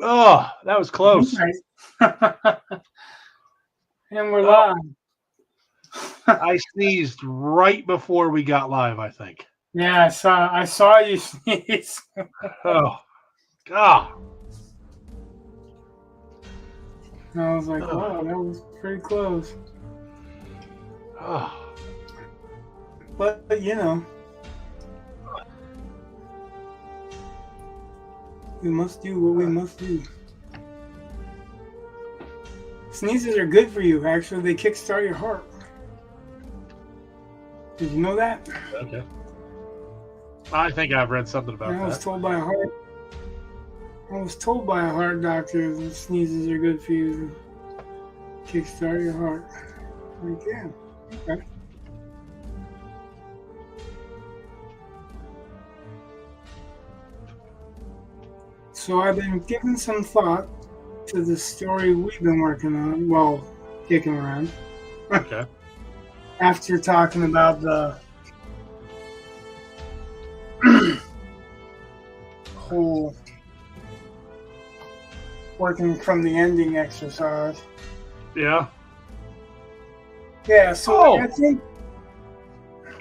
Oh, that was close. Nice. And we're live. I sneezed right before we got live, I think. Yeah, I saw you sneeze. Oh, God. I was like, wow, that was pretty close. Oh. But, we must do what we must do. Sneezes are good for you. Actually, they kickstart your heart. Did you know that? Okay. I think I've read something about that. I was told by a heart doctor that sneezes are good for you to kickstart your heart. Like, yeah, okay. So I've been giving some thought to the story we've been working on, well, kicking around. Okay. After talking about the whole working from the ending exercise. Yeah. Yeah, so I think...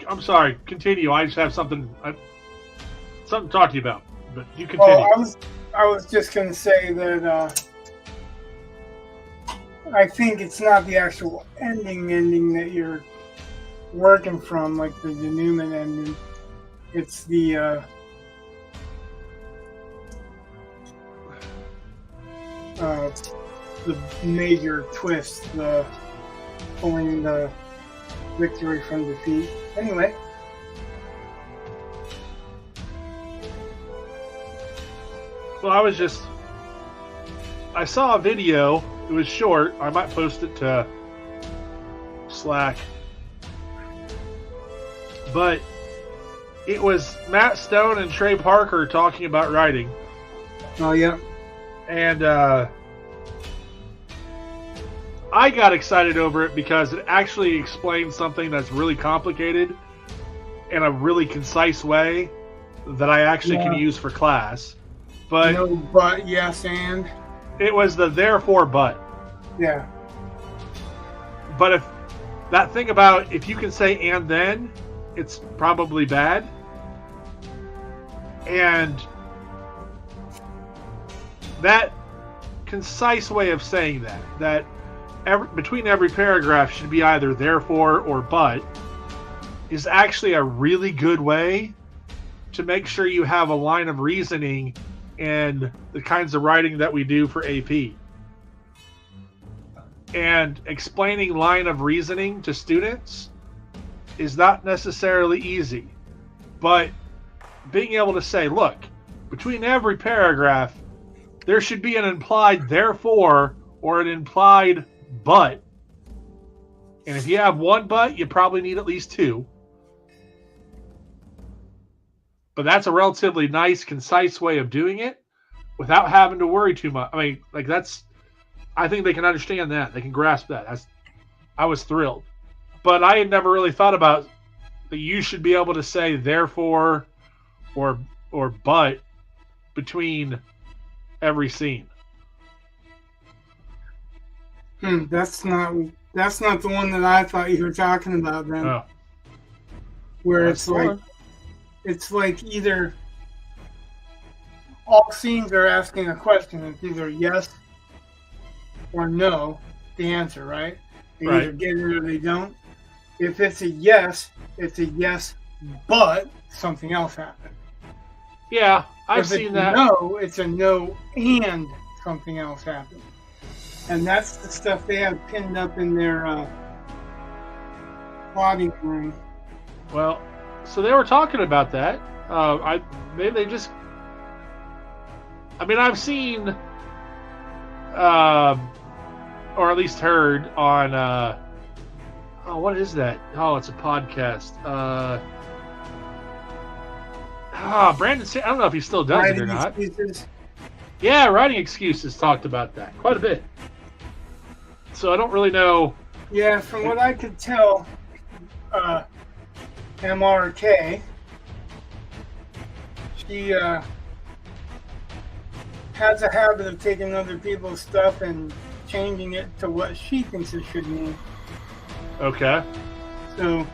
I'm sorry, continue. I just have something to talk to you about, but you continue. I was just going to say that I think it's not the actual ending that you're working from, like the denouement ending. It's the major twist, the pulling the victory from defeat. Anyway. Well, I saw a video. It was short. I might post it to Slack. But it was Matt Stone and Trey Parker talking about writing. Oh, yeah. And I got excited over it because it actually explains something that's really complicated in a really concise way that I actually can use for class. But no but, yes, and? It was the therefore but. Yeah. But if that thing about if you can say and then, it's probably bad. And that concise way of saying that between every paragraph should be either therefore or but, is actually a really good way to make sure you have a line of reasoning in the kinds of writing that we do for AP. And explaining line of reasoning to students is not necessarily easy. But being able to say, look, between every paragraph, there should be an implied therefore or an implied but. And if you have one but, you probably need at least two. But that's a relatively nice, concise way of doing it without having to worry too much. I mean, like I think they can understand that. They can grasp that. I was thrilled. But I had never really thought about that you should be able to say therefore or but between every scene. That's not the one that I thought you were talking about then. Oh. Where it's like either all scenes are asking a question. It's either yes or no, the answer, right? They either get it or they don't. If it's a yes, but something else happened. Yeah, I've seen that. No, it's a no and something else happened. And that's the stuff they have pinned up in their plotting room. Well, so they were talking about that. I've seen, or at least heard on, what is that? Oh, it's a podcast. Brandon, I don't know if he still does it or not. Excuses. Yeah, Writing Excuses talked about that quite a bit. So I don't really know. Yeah, from what I could tell, MRK, has a habit of taking other people's stuff and changing it to what she thinks it should mean. Okay. So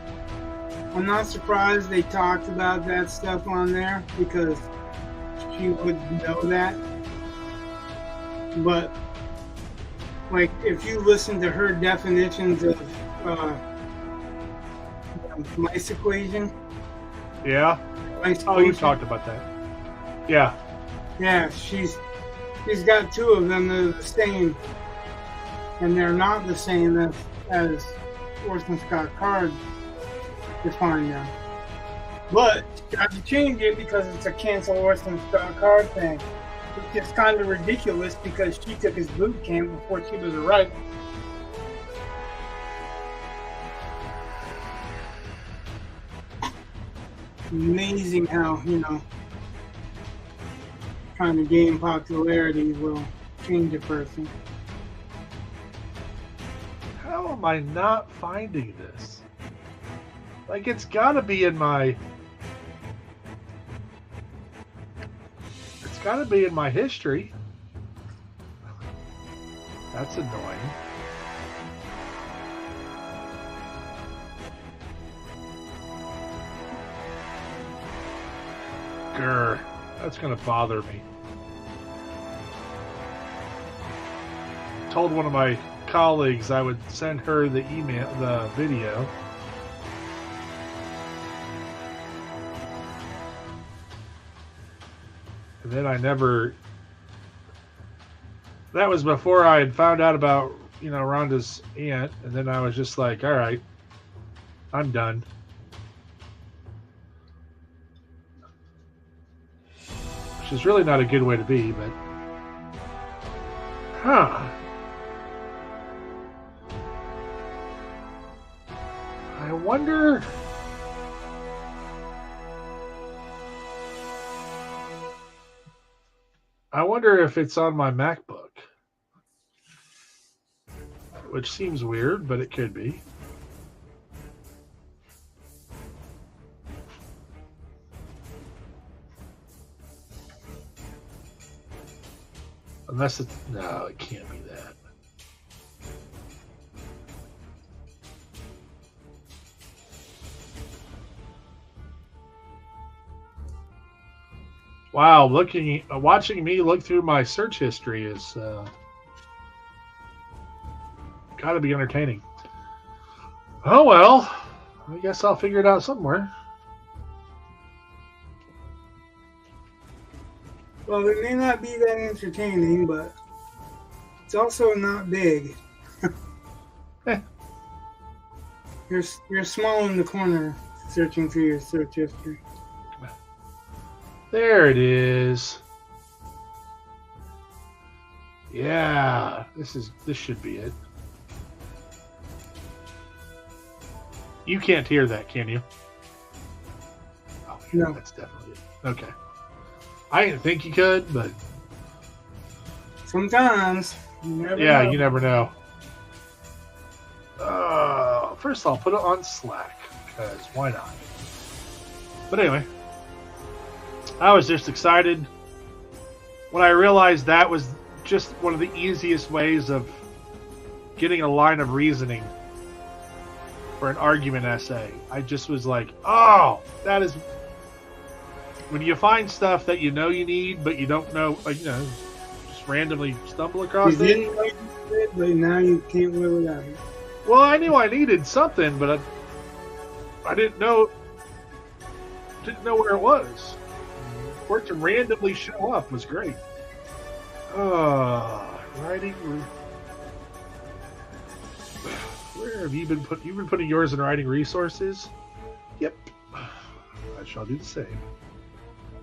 I'm not surprised they talked about that stuff on there because she would know that. But like, if you listen to her definitions of mice equation. Yeah. Mice oh, you talked about that. Yeah. Yeah, she's got two of them that are the same, and they're not the same as Orson Scott Card defined them. But she tried to change it because it's a cancel Orson Scott Card thing. Which is kind of ridiculous because she took his boot camp before she was a writer. Amazing how, trying to gain popularity will change a person. How am I not finding this? Like, it's got to be in my... It's got to be in my history. That's annoying. Grr. That's going to bother me. Told one of my colleagues I would send her the video. And then I never... That was before I had found out about, Rhonda's aunt. And then I was just like, all right, I'm done. Which is really not a good way to be, but... Huh. I wonder... if it's on my MacBook. Which seems weird, but it could be. Unless it's... No, it can't be that. Wow, watching me look through my search history is got to be entertaining. Oh well, I guess I'll figure it out somewhere. Well, it may not be that entertaining, but it's also not big. You're small in the corner searching through your search history. There it is. Yeah, this should be it. You can't hear that, can you? Oh, yeah, no. That's definitely it. Okay. I didn't think you could, but sometimes you never know. You never know. First I'll put it on Slack, because why not? But anyway, I was just excited when I realized that was just one of the easiest ways of getting a line of reasoning for an argument essay. I just was like, oh, that is... When you find stuff that you need, but you don't know, just randomly stumble across it. You didn't know you did, but now you can't live without it. Well, I knew I needed something, but I didn't know where it was. For it to randomly show up was great. Writing. Where have you been You've been putting yours in writing resources? Yep. I shall do the same.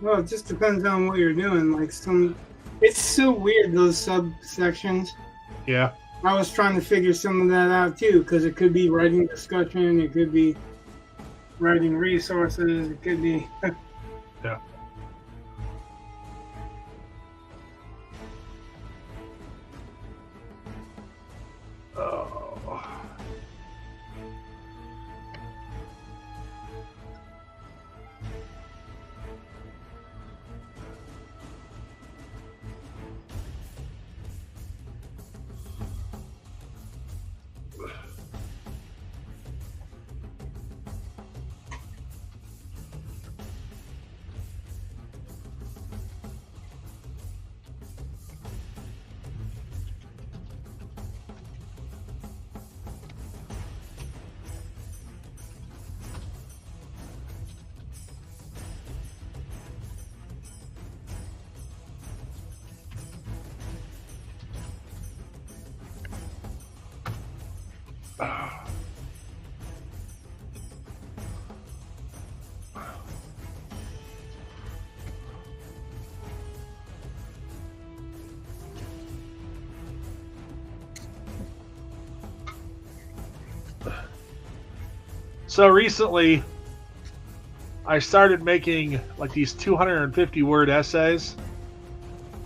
Well, it just depends on what you're doing. It's so weird, those subsections. Yeah. I was trying to figure some of that out too, because it could be writing discussion, it could be writing resources, it could be. Yeah. Oh. So recently, I started making like these 250 word essays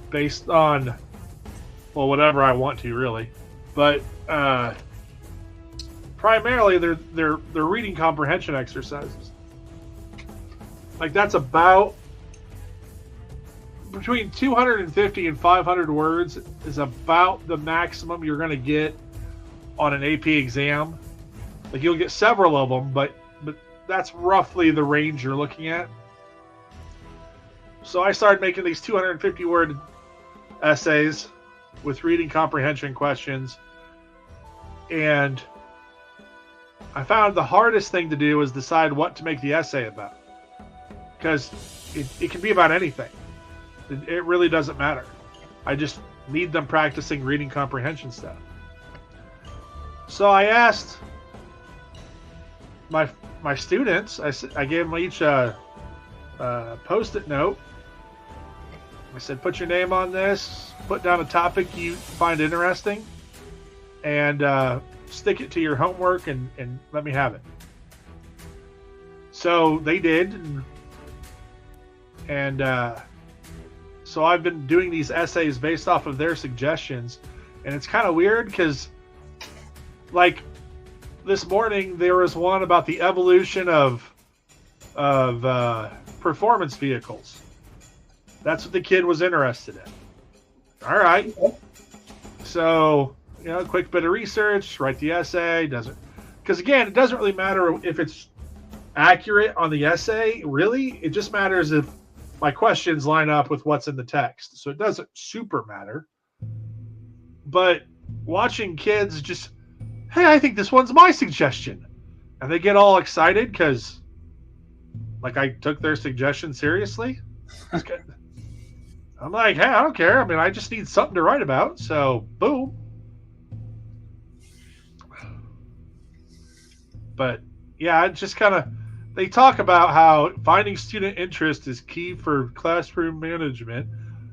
based on, well, whatever I want to, really. But primarily, they're reading comprehension exercises. Like that's about between 250 and 500 words is about the maximum you're going to get on an AP exam. Like you'll get several of them, but that's roughly the range you're looking at. So I started making these 250 word essays with reading comprehension questions, and I found the hardest thing to do is decide what to make the essay about, because it can be about anything. It really doesn't matter. I just need them practicing reading comprehension stuff. So I asked my students, I gave them each a post-it note. I said, put your name on this, put down a topic you find interesting, and stick it to your homework and let me have it. So they did, and so I've been doing these essays based off of their suggestions, and it's kind of weird because, like, this morning there was one about the evolution of performance vehicles. That's what the kid was interested in. All right. So, quick bit of research, write the essay. Because again, it doesn't really matter if it's accurate on the essay, really. It just matters if my questions line up with what's in the text. So it doesn't super matter. But watching kids just, hey, I think this one's my suggestion. And they get all excited because, like, I took their suggestion seriously. I'm like, hey, I don't care. I mean, I just need something to write about. So, boom. But, yeah, it just kind of, they talk about how finding student interest is key for classroom management,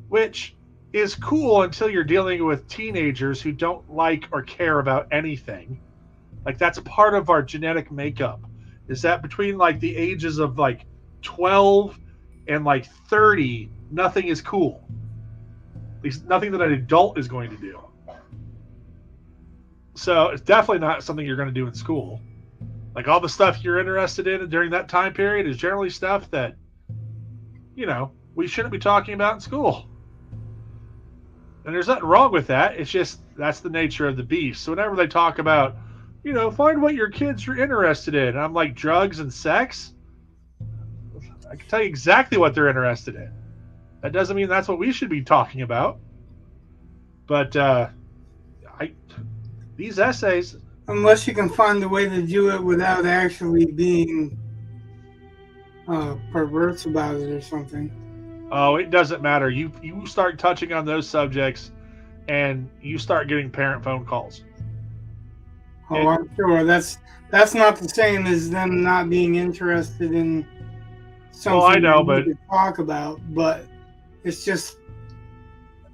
which is cool until you're dealing with teenagers who don't like or care about anything. Like, that's part of our genetic makeup, is that between, like, the ages of, like, 12 and, like, 30, nothing is cool. At least nothing that an adult is going to do. So it's definitely not something you're going to do in school. Like, all the stuff you're interested in during that time period is generally stuff that, we shouldn't be talking about in school. And there's nothing wrong with that. It's just, that's the nature of the beast. So whenever they talk about, find what your kids are interested in, I'm like, drugs and sex? I can tell you exactly what they're interested in. That doesn't mean that's what we should be talking about. But these essays... Unless you can find a way to do it without actually being perverse about it or something. Oh, it doesn't matter. You start touching on those subjects and you start getting parent phone calls. Oh, I'm sure. That's not the same as them not being interested in something I know, but to talk about, but it's just,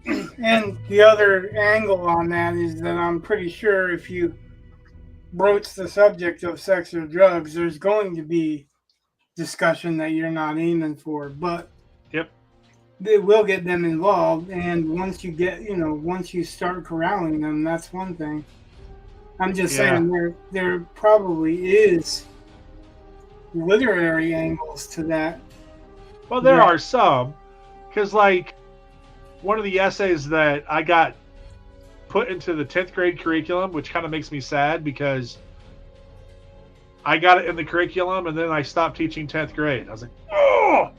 and the other angle on that is that I'm pretty sure if you broach the subject of sex or drugs, there's going to be discussion that you're not aiming for, but yep, they will get them involved. And once you start corralling them, that's one thing. I'm just saying there probably is literary angles to that. Well, there are some, because like one of the essays that I got put into the 10th grade curriculum, which kind of makes me sad because I got it in the curriculum and then I stopped teaching 10th grade. I was like, oh,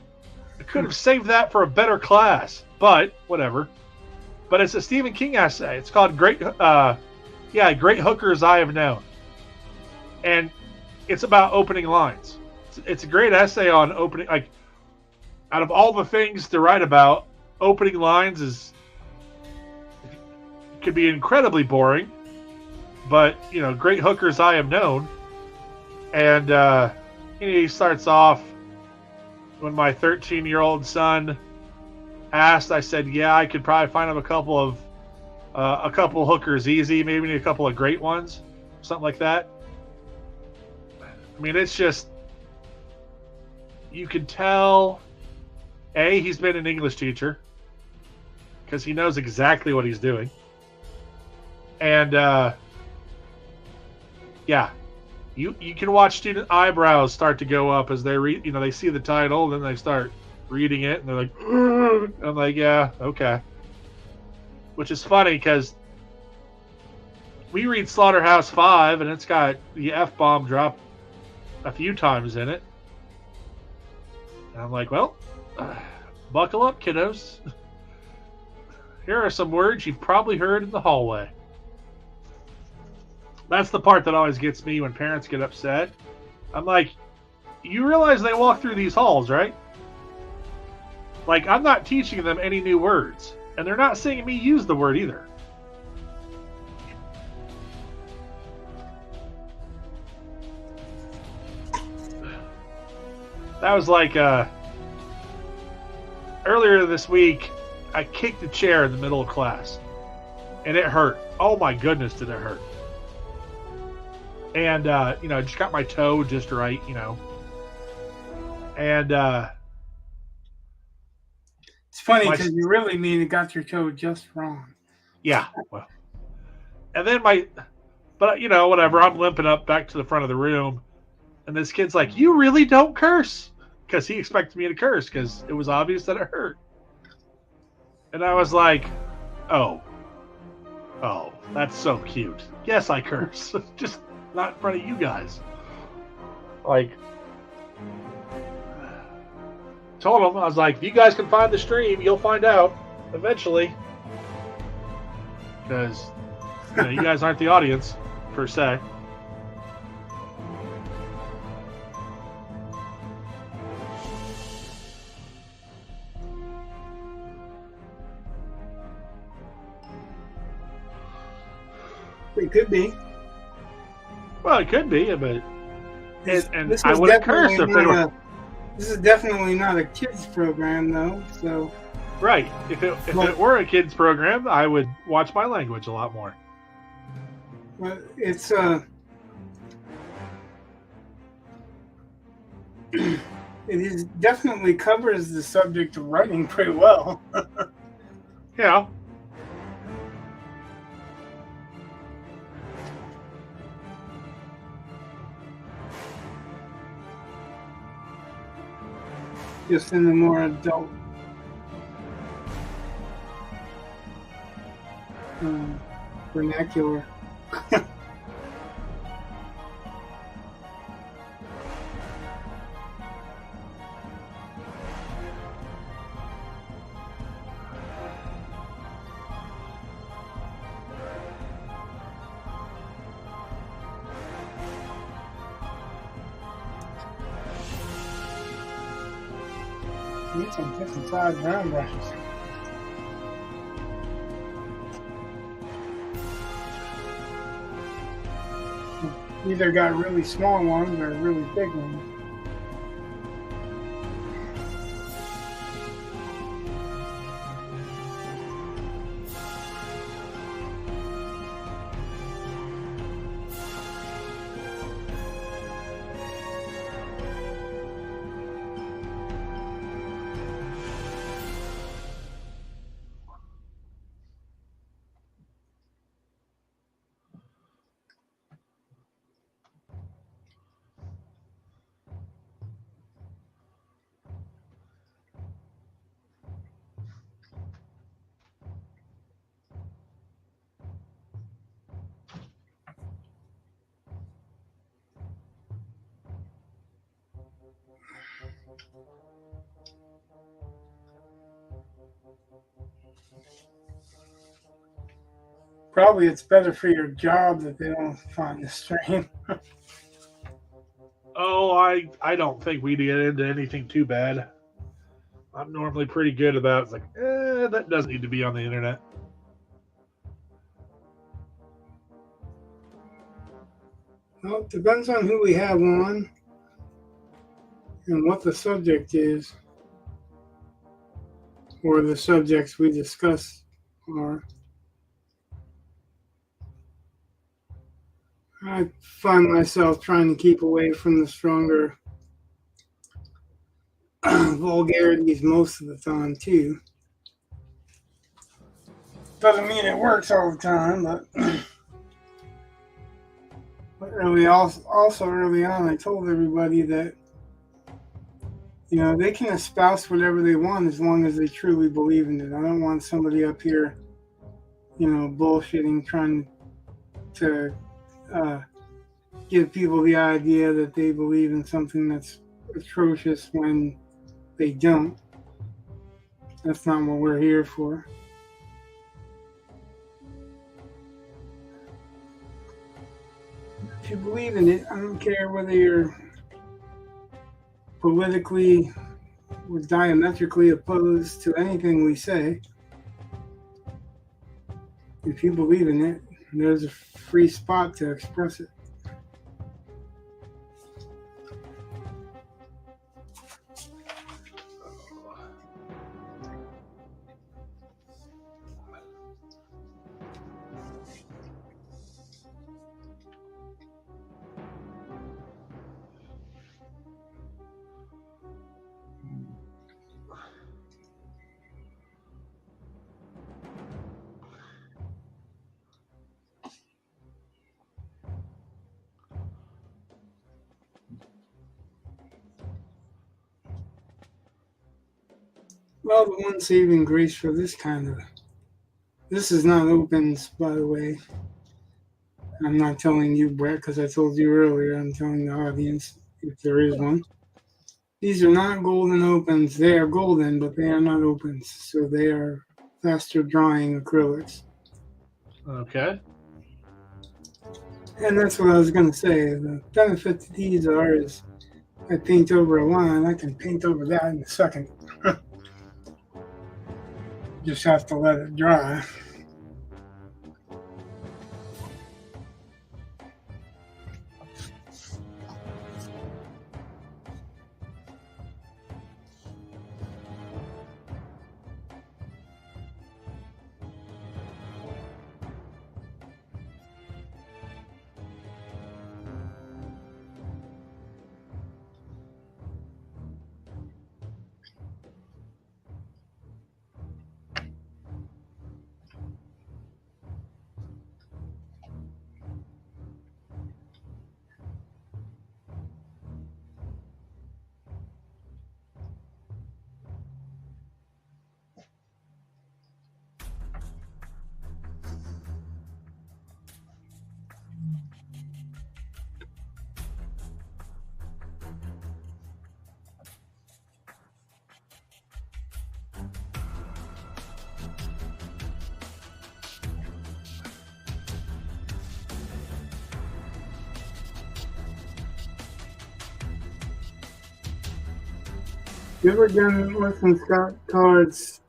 I could have saved that for a better class, but whatever. But it's a Stephen King essay. It's called Great Hookers I Have Known. And it's about opening lines. It's a great essay on opening, like, out of all the things to write about, opening lines could be incredibly boring, but great hookers I have known. And he starts off, when my 13-year-old son asked, I said, yeah, I could probably find him a couple hookers easy, maybe a couple of great ones, something like that. I mean, it's just, you can tell, he's been an English teacher because he knows exactly what he's doing. And, yeah, you can watch student eyebrows start to go up as they read, they see the title, then they start reading it, and they're like, "Ugh." I'm like, yeah, okay. Which is funny because we read Slaughterhouse 5, and it's got the F-bomb drop a few times in it. And I'm like, well, buckle up, kiddos. Here are some words you've probably heard in the hallway. That's the part that always gets me when parents get upset. I'm like, you realize they walk through these halls, right? Like, I'm not teaching them any new words. And they're not seeing me use the word either. That was like, earlier this week, I kicked a chair in the middle of class. And it hurt. Oh my goodness, did it hurt. And, just got my toe just right, And, it's funny because you really mean it got your toe just wrong. Yeah. Well, and then whatever. I'm limping up back to the front of the room. And this kid's like, you really don't curse? Because he expected me to curse because it was obvious that it hurt. And I was like, oh, that's so cute. Yes, I curse. Just not in front of you guys. Like, told him, I was like, if you guys can find the stream, you'll find out eventually. Because, you guys aren't the audience, per se. It could be. Well, it could be, but and I wouldn't curse if they were. This is definitely not a kids program, though. So. Right. If it were a kids program, I would watch my language a lot more. Well, it's it definitely covers the subject of writing pretty well. Yeah. Just in the more adult vernacular. Need some different size round brushes. Either got really small ones or really big ones. Probably it's better for your job that they don't find the stream. Oh, I don't think we get into anything too bad. I'm normally pretty good about it's like, that doesn't need to be on the internet. Well, it depends on who we have on and what the subject is, or the subjects we discuss are. I find myself trying to keep away from the stronger vulgarities most of the time, too. Doesn't mean it works all the time, but early on, I told everybody that, you know, they can espouse whatever they want as long as they truly believe in it. I don't want somebody up here, you know, bullshitting, trying to give people the idea that they believe in something that's atrocious when they don't. That's not what we're here for. If you believe in it, I don't care whether you're politically or diametrically opposed to anything we say. If you believe in it, there's a free spot to express it. Well, the one saving grace for this is not opens, by the way. I'm not telling you, Brett, because I told you earlier. I'm telling the audience, if there is one. These are not golden opens. They are golden, but they are not opens. So they are faster drying acrylics. Okay. And that's what I was going to say. The benefit to these is I paint over a line. I can paint over that in a second. Just have to let it dry. You ever done Orson Scott Card's,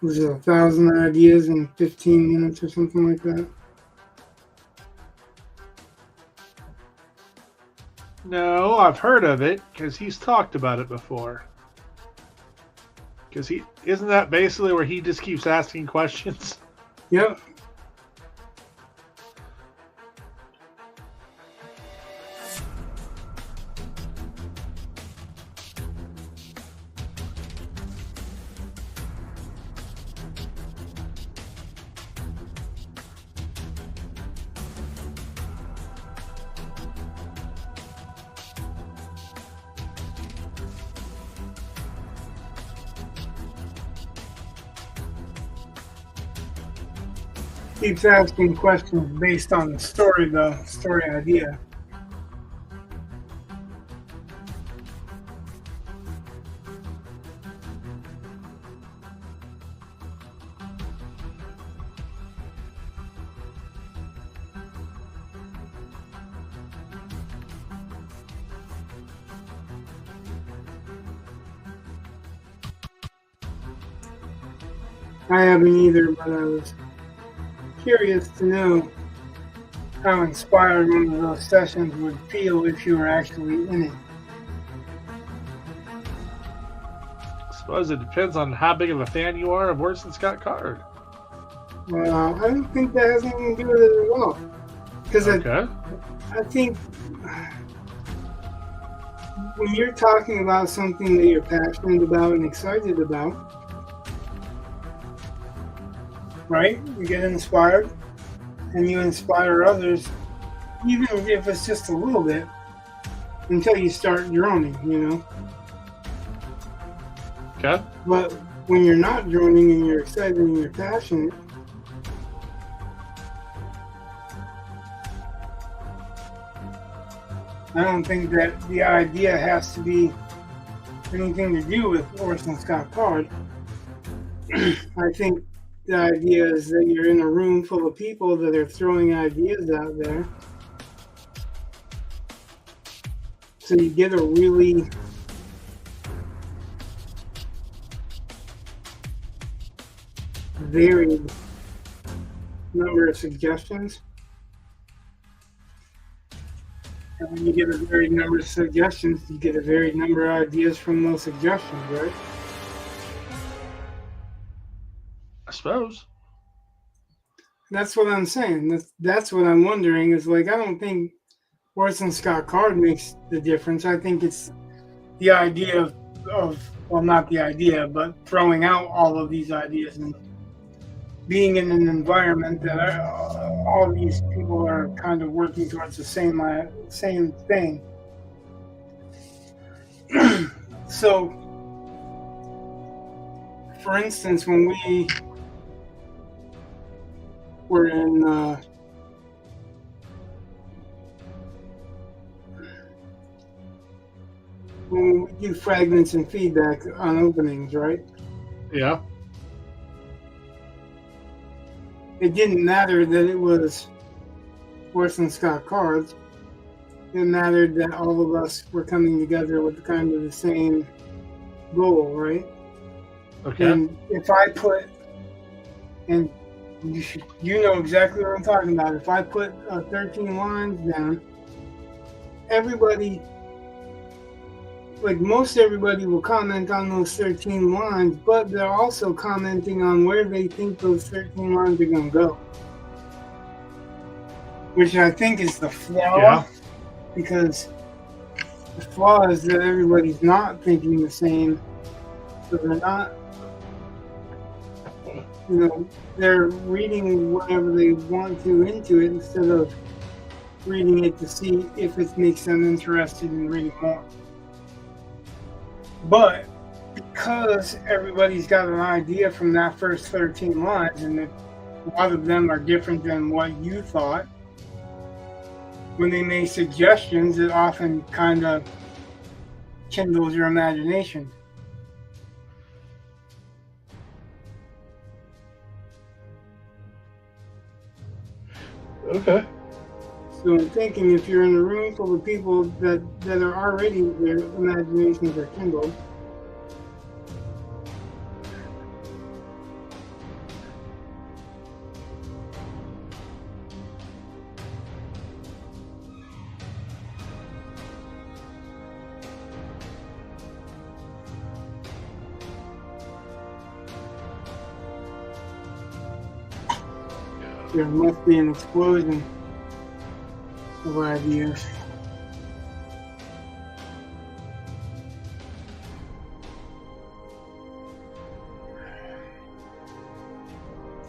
was it 1,000 ideas in 15 minutes or something like that? No, I've heard of it because he's talked about it before. Because isn't that basically where he just keeps asking questions? Yep. Keeps asking questions based on the story idea. I haven't either, but I was curious to know how inspired one of those sessions would feel if you were actually in it. I suppose it depends on how big of a fan you are of Orson Scott Card. Well, I don't think that has anything to do with it at all. Because Okay. I think when you're talking about something that you're passionate about and excited about, right? You get inspired and you inspire others, even if it's just a little bit, until you start droning, you know? Okay. But when you're not droning and you're excited and you're passionate, I don't think that the idea has to be anything to do with Orson Scott Card. I think the idea is that you're in a room full of people that are throwing ideas out there. So you get a really varied number of suggestions. And when you get a varied number of suggestions, you get a varied number of ideas from those suggestions, right? I suppose. That's what I'm saying. That's what I'm wondering is like, I don't think Orson Scott Card makes the difference. I think it's the idea of well, not the idea, but throwing out all of these ideas and being in an environment that all these people are kind of working towards the same thing. So, for instance, when we were in when we do fragments and feedback on openings, right? Yeah. It didn't matter that it was Orson Scott Cards. It mattered that all of us were coming together with kind of the same goal, right? Okay. And if I put, and you know exactly what I'm talking about. If I put 13 lines down, everybody, like most everybody, will comment on those 13 lines, but they're also commenting on where they think those 13 lines are going to go. Which I think is the flaw, Yeah. because the flaw is that everybody's not thinking the same. So they're not, they're reading whatever they want to into it instead of reading it to see if it makes them interested in reading more. But because everybody's got an idea from that first 13 lines, and a lot of them are different than what you thought, when they make suggestions, it often kind of kindles your imagination. Okay. So I'm thinking if you're in a room full of people that are already, their imaginations are kindled, there must be an explosion of ideas.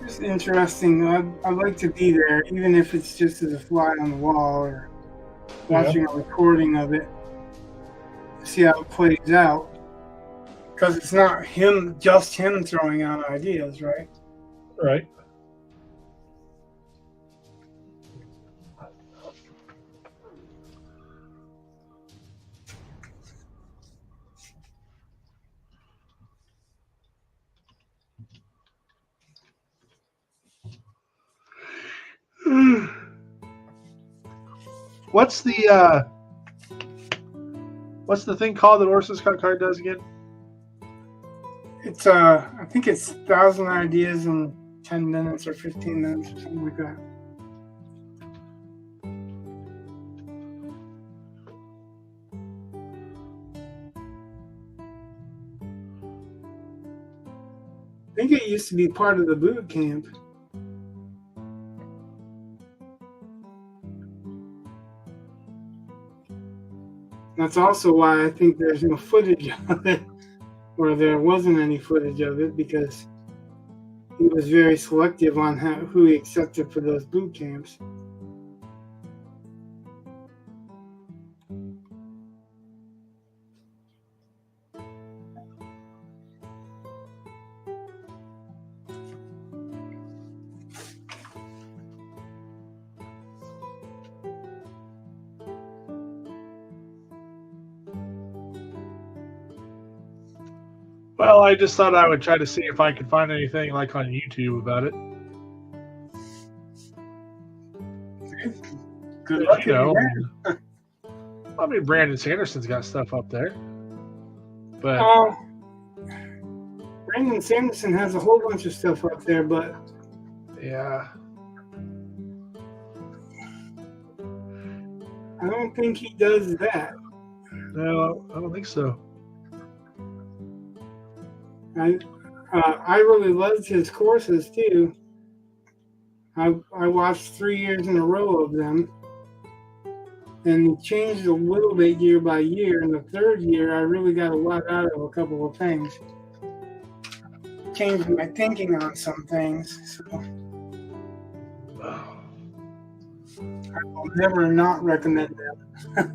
Just interesting. I'd like to be there, even if it's just as a fly on the wall or watching a recording of it, see how it plays out. Because it's not just him throwing out ideas, right? Right. What's the thing called that Orson Scott Card does again? It's I think it's 1,000 ideas in 10 minutes or 15 minutes or something like that. I think it used to be part of the boot camp. That's also why I think there's no footage of it, or there wasn't any footage of it, because he was very selective on who he accepted for those boot camps. Well, I just thought I would try to see if I could find anything like on YouTube about it. Good luck. You know, I mean, Brandon Sanderson's got stuff up there, but Brandon Sanderson has a whole bunch of stuff up there, but yeah, I don't think he does that. No, I don't think so. I really loved his courses too. I watched 3 years in a row of them, and he changed a little bit year by year. In the third year, I really got a lot out of a couple of things. Changed my thinking on some things. So I will never not recommend that.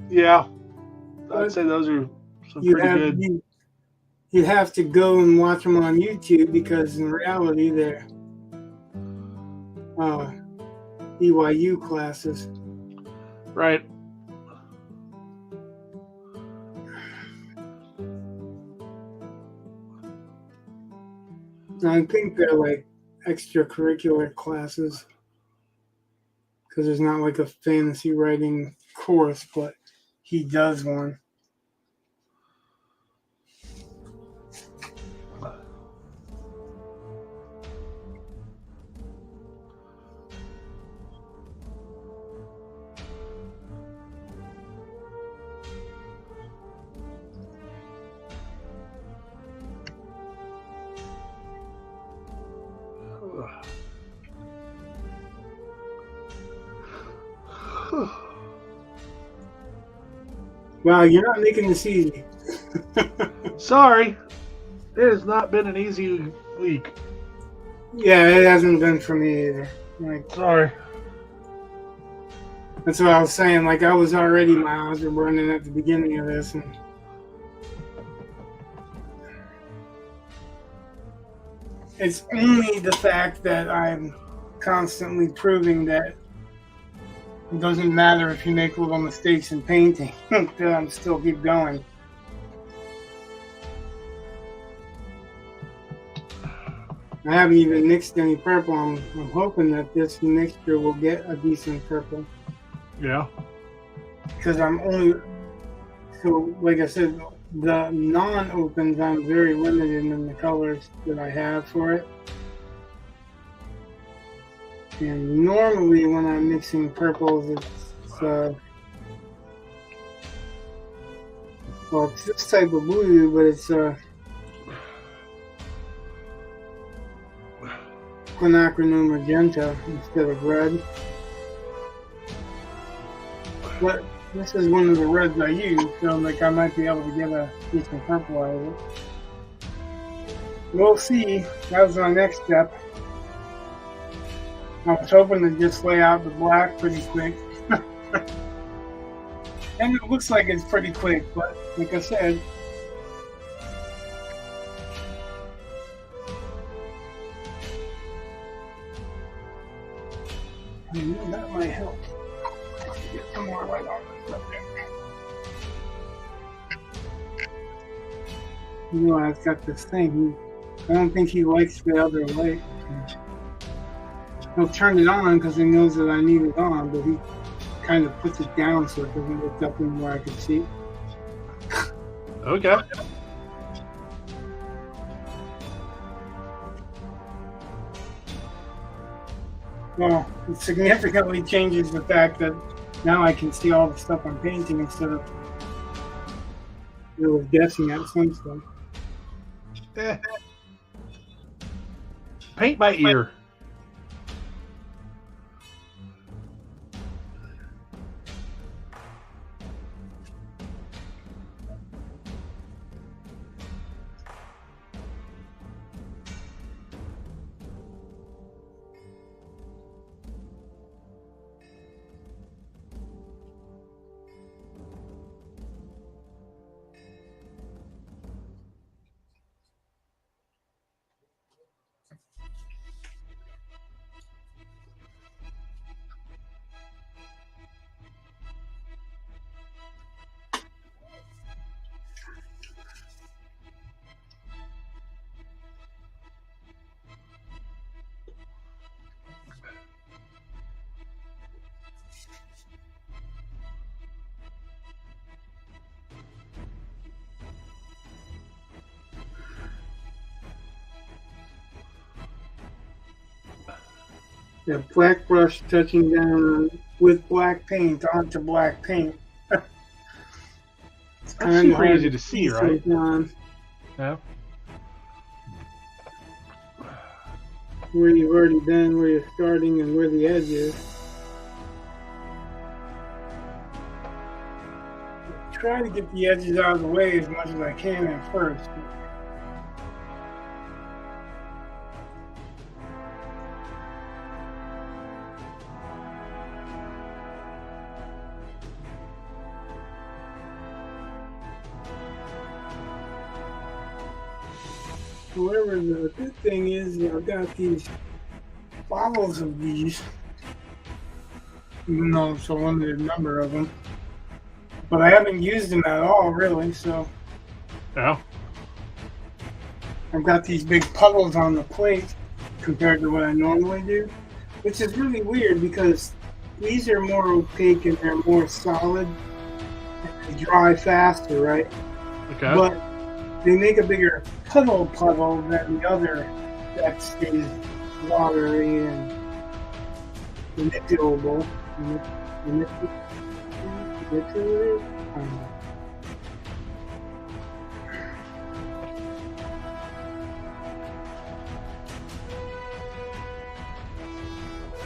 Yeah, I'd say those are some pretty good. You'd have to go and watch them on YouTube, because in reality they're BYU classes. Right. I think they're like extracurricular classes, because there's not like a fantasy writing course, but he does one. Wow, you're not making this easy. Sorry. It has not been an easy week. Yeah, it hasn't been for me either. Sorry. That's what I was saying. Like, I was already, my eyes were burning at the beginning of this. And it's only the fact that I'm constantly proving that it doesn't matter if you make little mistakes in painting, that I'm still keep going. I haven't even mixed any purple. I'm hoping that this mixture will get a decent purple. Yeah. Because so like I said, the non-opens, I'm very limited in the colors that I have for it. And normally when I'm mixing purples, it's this type of blue, but it's quinacridone magenta instead of red. But this is one of the reds I use, so like I might be able to get a decent purple out of it. We'll see. That was my next step. I was hoping to just lay out the black pretty quick. And it looks like it's pretty quick, but like I said, that might help. Get some more light on this up there. You know, I've got this thing. I don't think he likes the other light. He'll turn it on because he knows that I need it on, but he kind of puts it down so it doesn't lift up anywhere I can see. Okay. Well, it significantly changes the fact that now I can see all the stuff I'm painting instead of really guessing at some stuff. Paint by ear. The black brush touching down with black paint onto black paint. It's That's super easy to see, right? Yeah. Where you've already done, where you're starting, and where the edge is. Try to get the edges out of the way as much as I can at first. However, the good thing is I've got these bottles of these, even though it's a limited number of them. But I haven't used them at all, really, so... Yeah. I've got these big puddles on the plate compared to what I normally do, which is really weird because these are more opaque and they're more solid and they dry faster, right? Okay. But they make a bigger puddle than the other that stays watery and manipulable.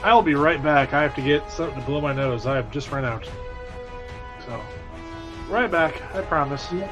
I'll be right back. I have to get something to blow my nose. I have just run out. So, right back. I promise. Yeah.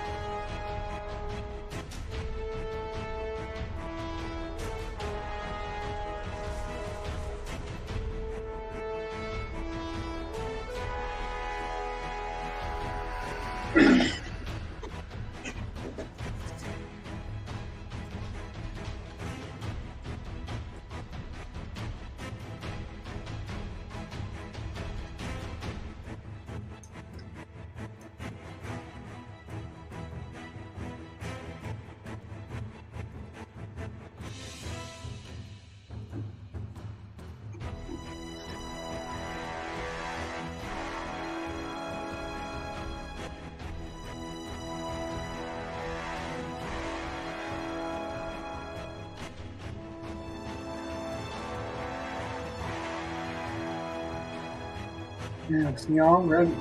Yeah, it's me already.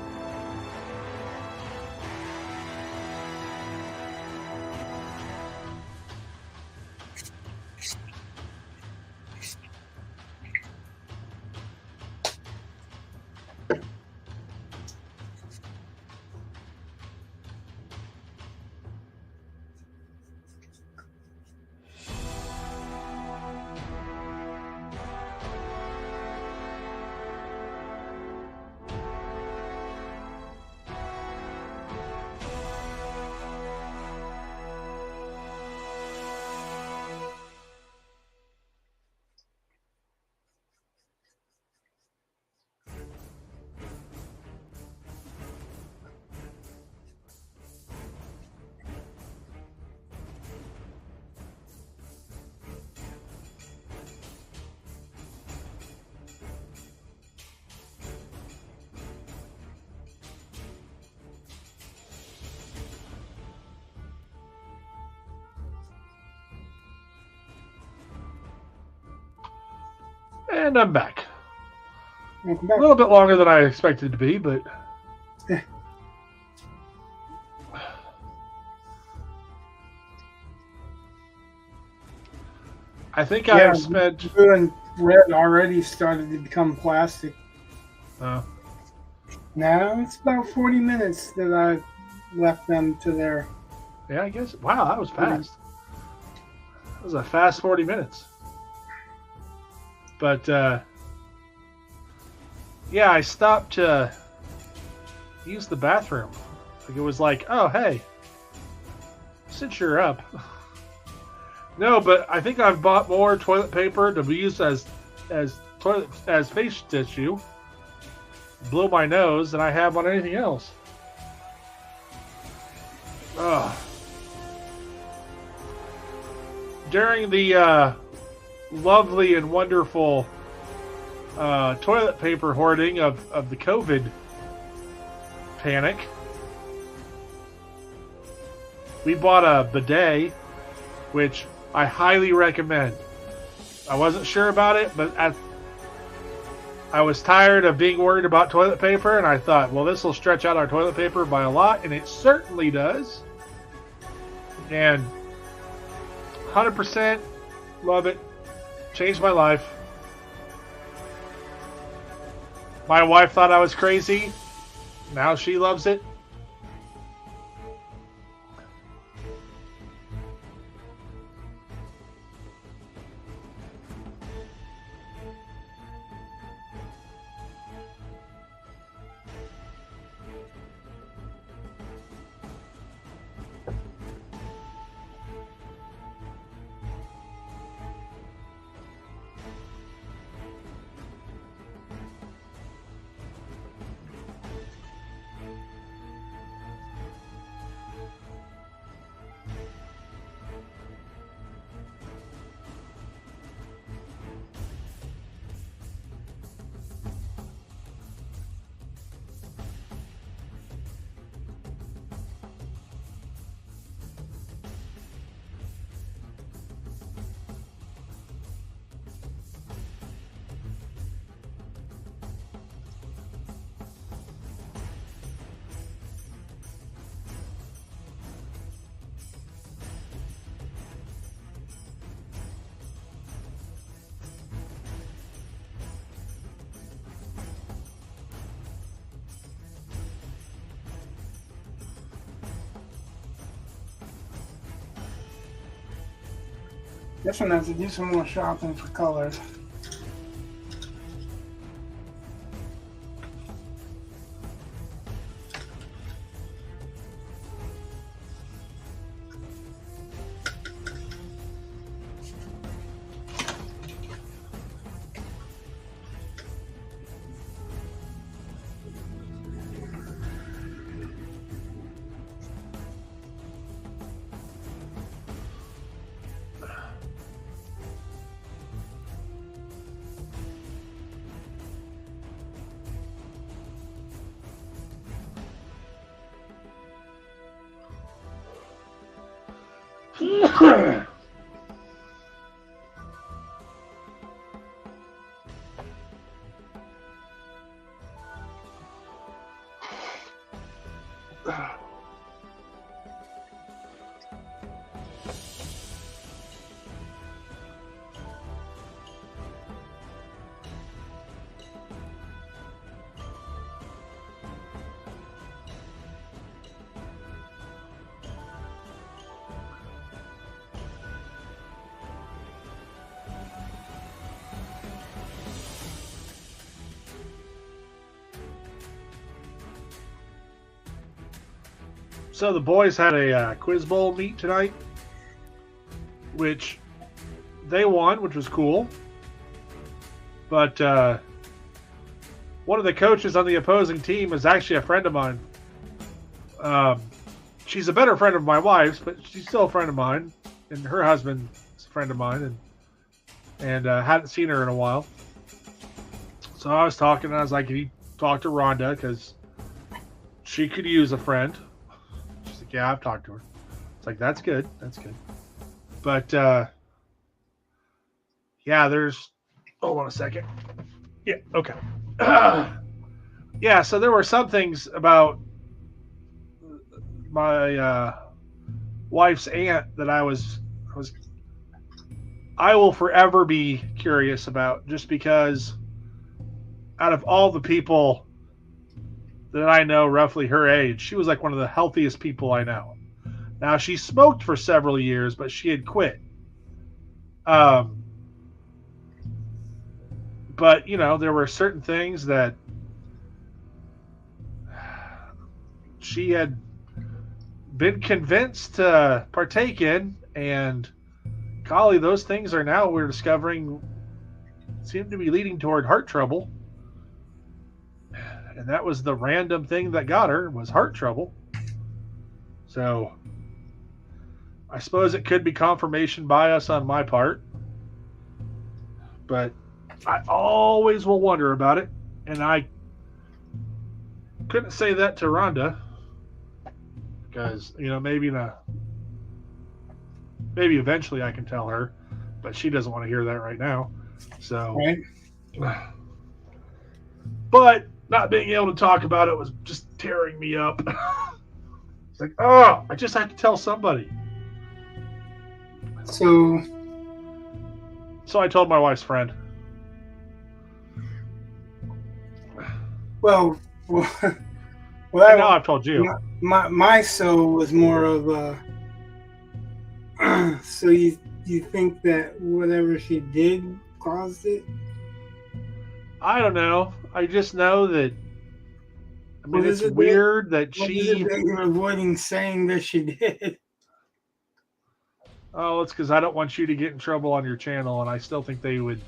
And I'm back. Welcome A back. little bit longer than I expected to be, but... I think I've spent... Blue and red already started to become plastic. Oh. Now it's about 40 minutes that I've left them to their... Yeah, I guess. Wow, that was fast. That was a fast 40 minutes. But, yeah, I stopped to use the bathroom. Like, it was like, oh, hey, since you're up. No, but I think I've bought more toilet paper to be used as face tissue, blow my nose, than I have on anything else. Ugh. During the lovely and wonderful toilet paper hoarding of the COVID panic, we bought a bidet, which I highly recommend. I wasn't sure about it, but I was tired of being worried about toilet paper, and I thought, well, this will stretch out our toilet paper by a lot, and it certainly does. And 100% love it. Changed my life. My wife thought I was crazy. Now she loves it. This one has to do some more shopping for colors. So the boys had a quiz bowl meet tonight, which they won, which was cool. But one of the coaches on the opposing team is actually a friend of mine. She's a better friend of my wife's, but she's still a friend of mine. And her husband is a friend of mine, and hadn't seen her in a while. So I was talking, and I was like, "Can you talk to Rhonda? Because she could use a friend." She's like, "Yeah, I've talked to her." It's like, "That's good. That's good." But yeah, there's. Hold on a second. Yeah. Okay. Yeah. So there were some things about my wife's aunt that I will forever be curious about, just because out of all the people that I know roughly her age, she was like one of the healthiest people I know. Now, she smoked for several years, but she had quit. But, you know, there were certain things that she had been convinced to partake in, and golly, those things are now, we're discovering, seem to be leading toward heart trouble. And that was the random thing that got her, was heart trouble. So I suppose it could be confirmation bias on my part, but I always will wonder about it. And I couldn't say that to Rhonda, because, you know, maybe eventually I can tell her, but she doesn't want to hear that right now. So, right. But not being able to talk about it was just tearing me up. It's like, oh, I just have to tell somebody. So I told my wife's friend. Well, now I've told you. My so was more of a. So you think that whatever she did caused it? I don't know. I just know that. I mean, it's weird that she. What is it that you're avoiding saying that she did? Oh, it's because I don't want you to get in trouble on your channel, and I still think they would.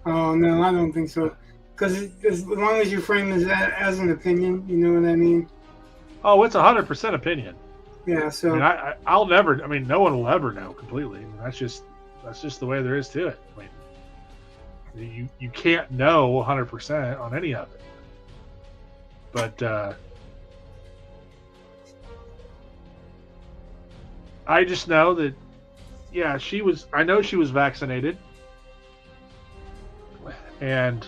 Oh no, I don't think so. Because as long as you frame that as an opinion, you know what I mean. Oh, it's 100% opinion. Yeah. So I'll never. I mean, no one will ever know completely. I mean, that's just the way there is to it. I mean, you can't know 100% on any of it. But I just know that, yeah, I know she was vaccinated, and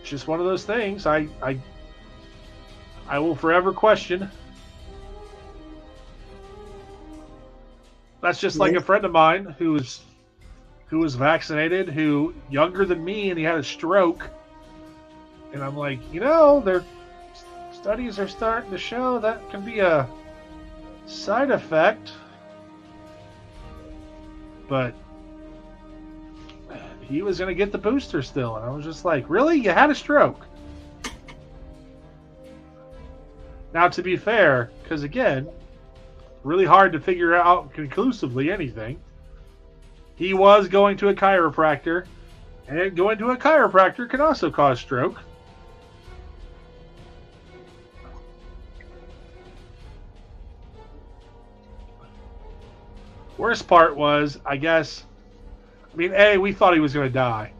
it's just one of those things. I will forever question. That's just like a friend of mine who was vaccinated, who younger than me, and he had a stroke. And I'm like, their studies are starting to show that can be a side effect. But he was going to get the booster still. And I was just like, really? You had a stroke? Now, to be fair, because again, really hard to figure out conclusively anything, he was going to a chiropractor, and going to a chiropractor can also cause stroke. Worst part was, I guess, we thought he was going to die.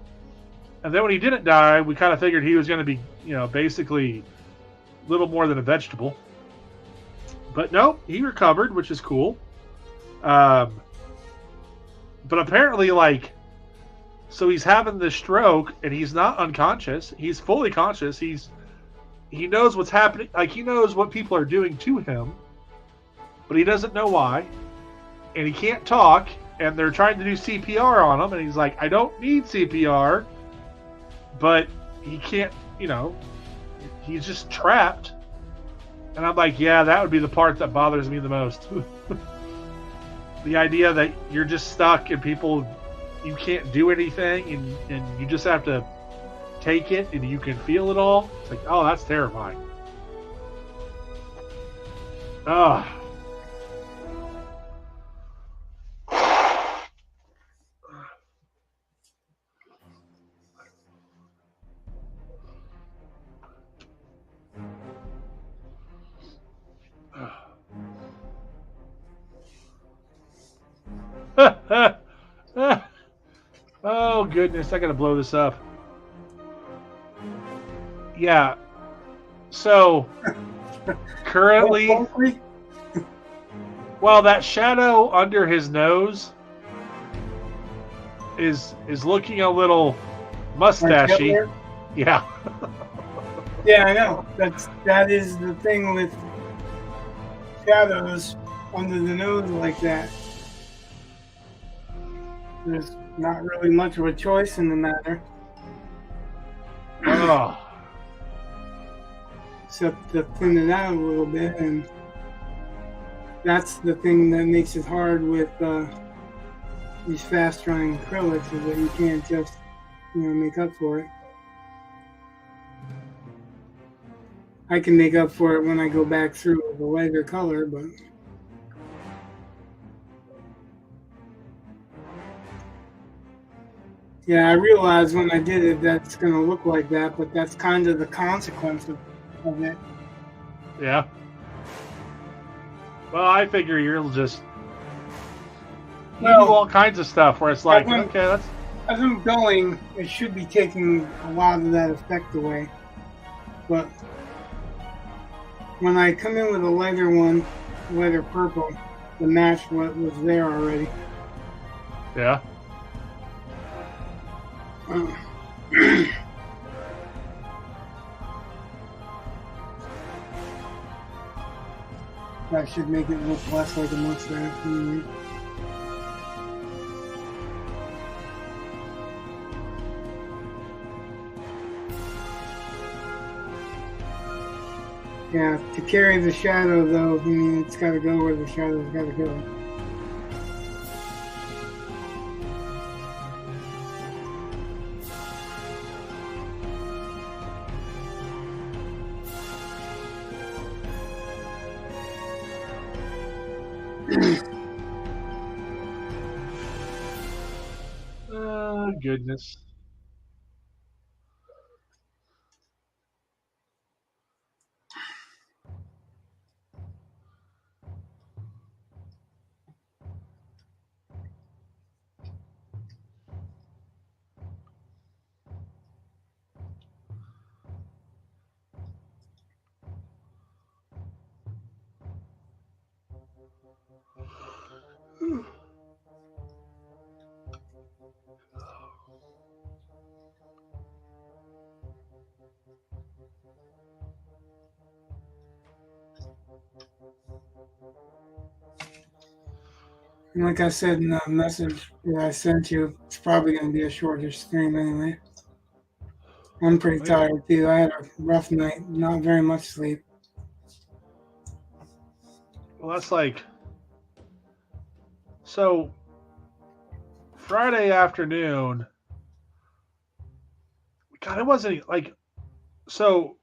And then when he didn't die, we kind of figured he was going to be, basically little more than a vegetable. But no, he recovered, which is cool. But apparently, so he's having this stroke, and he's not unconscious. He's fully conscious. He knows what's happening. He knows what people are doing to him, but he doesn't know why. And he can't talk, and they're trying to do CPR on him, and he's like, I don't need CPR, but he can't, he's just trapped. And I'm like, yeah, that would be the part that bothers me the most. The idea that you're just stuck and you can't do anything, and you just have to take it, and you can feel it all. It's like, oh, that's terrifying. Ah. Oh goodness, I gotta blow this up. Yeah. So currently, well, that shadow under his nose is looking a little mustachy. Yeah. Yeah, I know. That is the thing with shadows under the nose like that. There's not really much of a choice in the matter. Oh. Except to thin it out a little bit, and that's the thing that makes it hard with these fast-drying acrylics, is that you can't just, make up for it. I can make up for it when I go back through with a lighter color, but yeah, I realized when I did it that's going to look like that, but that's kind of the consequence of it. Yeah. Well, I figure you'll just do all kinds of stuff where it's like, okay, that's... As I'm going, it should be taking a lot of that effect away. But when I come in with a lighter one, lighter purple, to match what was there already. Yeah. That should make it look less like a mustache. Yeah, to carry the shadow, though, it's got to go where the shadow's got to go. Goodness. Like I said in the message that I sent you, it's probably going to be a shortish stream anyway. I'm pretty tired too. I had a rough night, not very much sleep. Well, that's like, so Friday afternoon, God, it wasn't like, so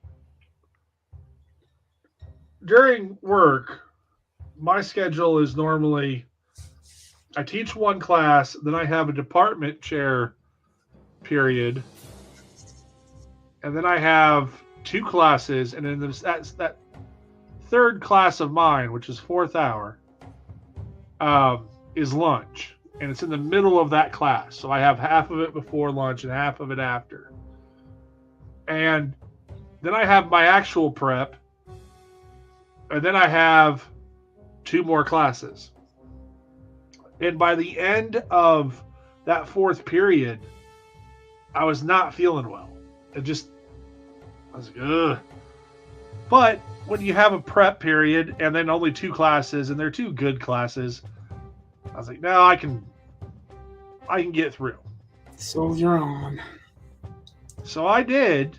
during work, my schedule is normally, I teach one class, then I have a department chair period, and then I have 2 classes, and then that's that third class of mine, which is 4th hour, is lunch, and it's in the middle of that class. So I have half of it before lunch and half of it after. And then I have my actual prep, and then I have 2 more classes. And by the end of that 4th period, I was not feeling well. I was like, ugh. But when you have a prep period and then only 2 classes, and they're 2 good classes, I was like, no, I can get through. Soldier on. So I did,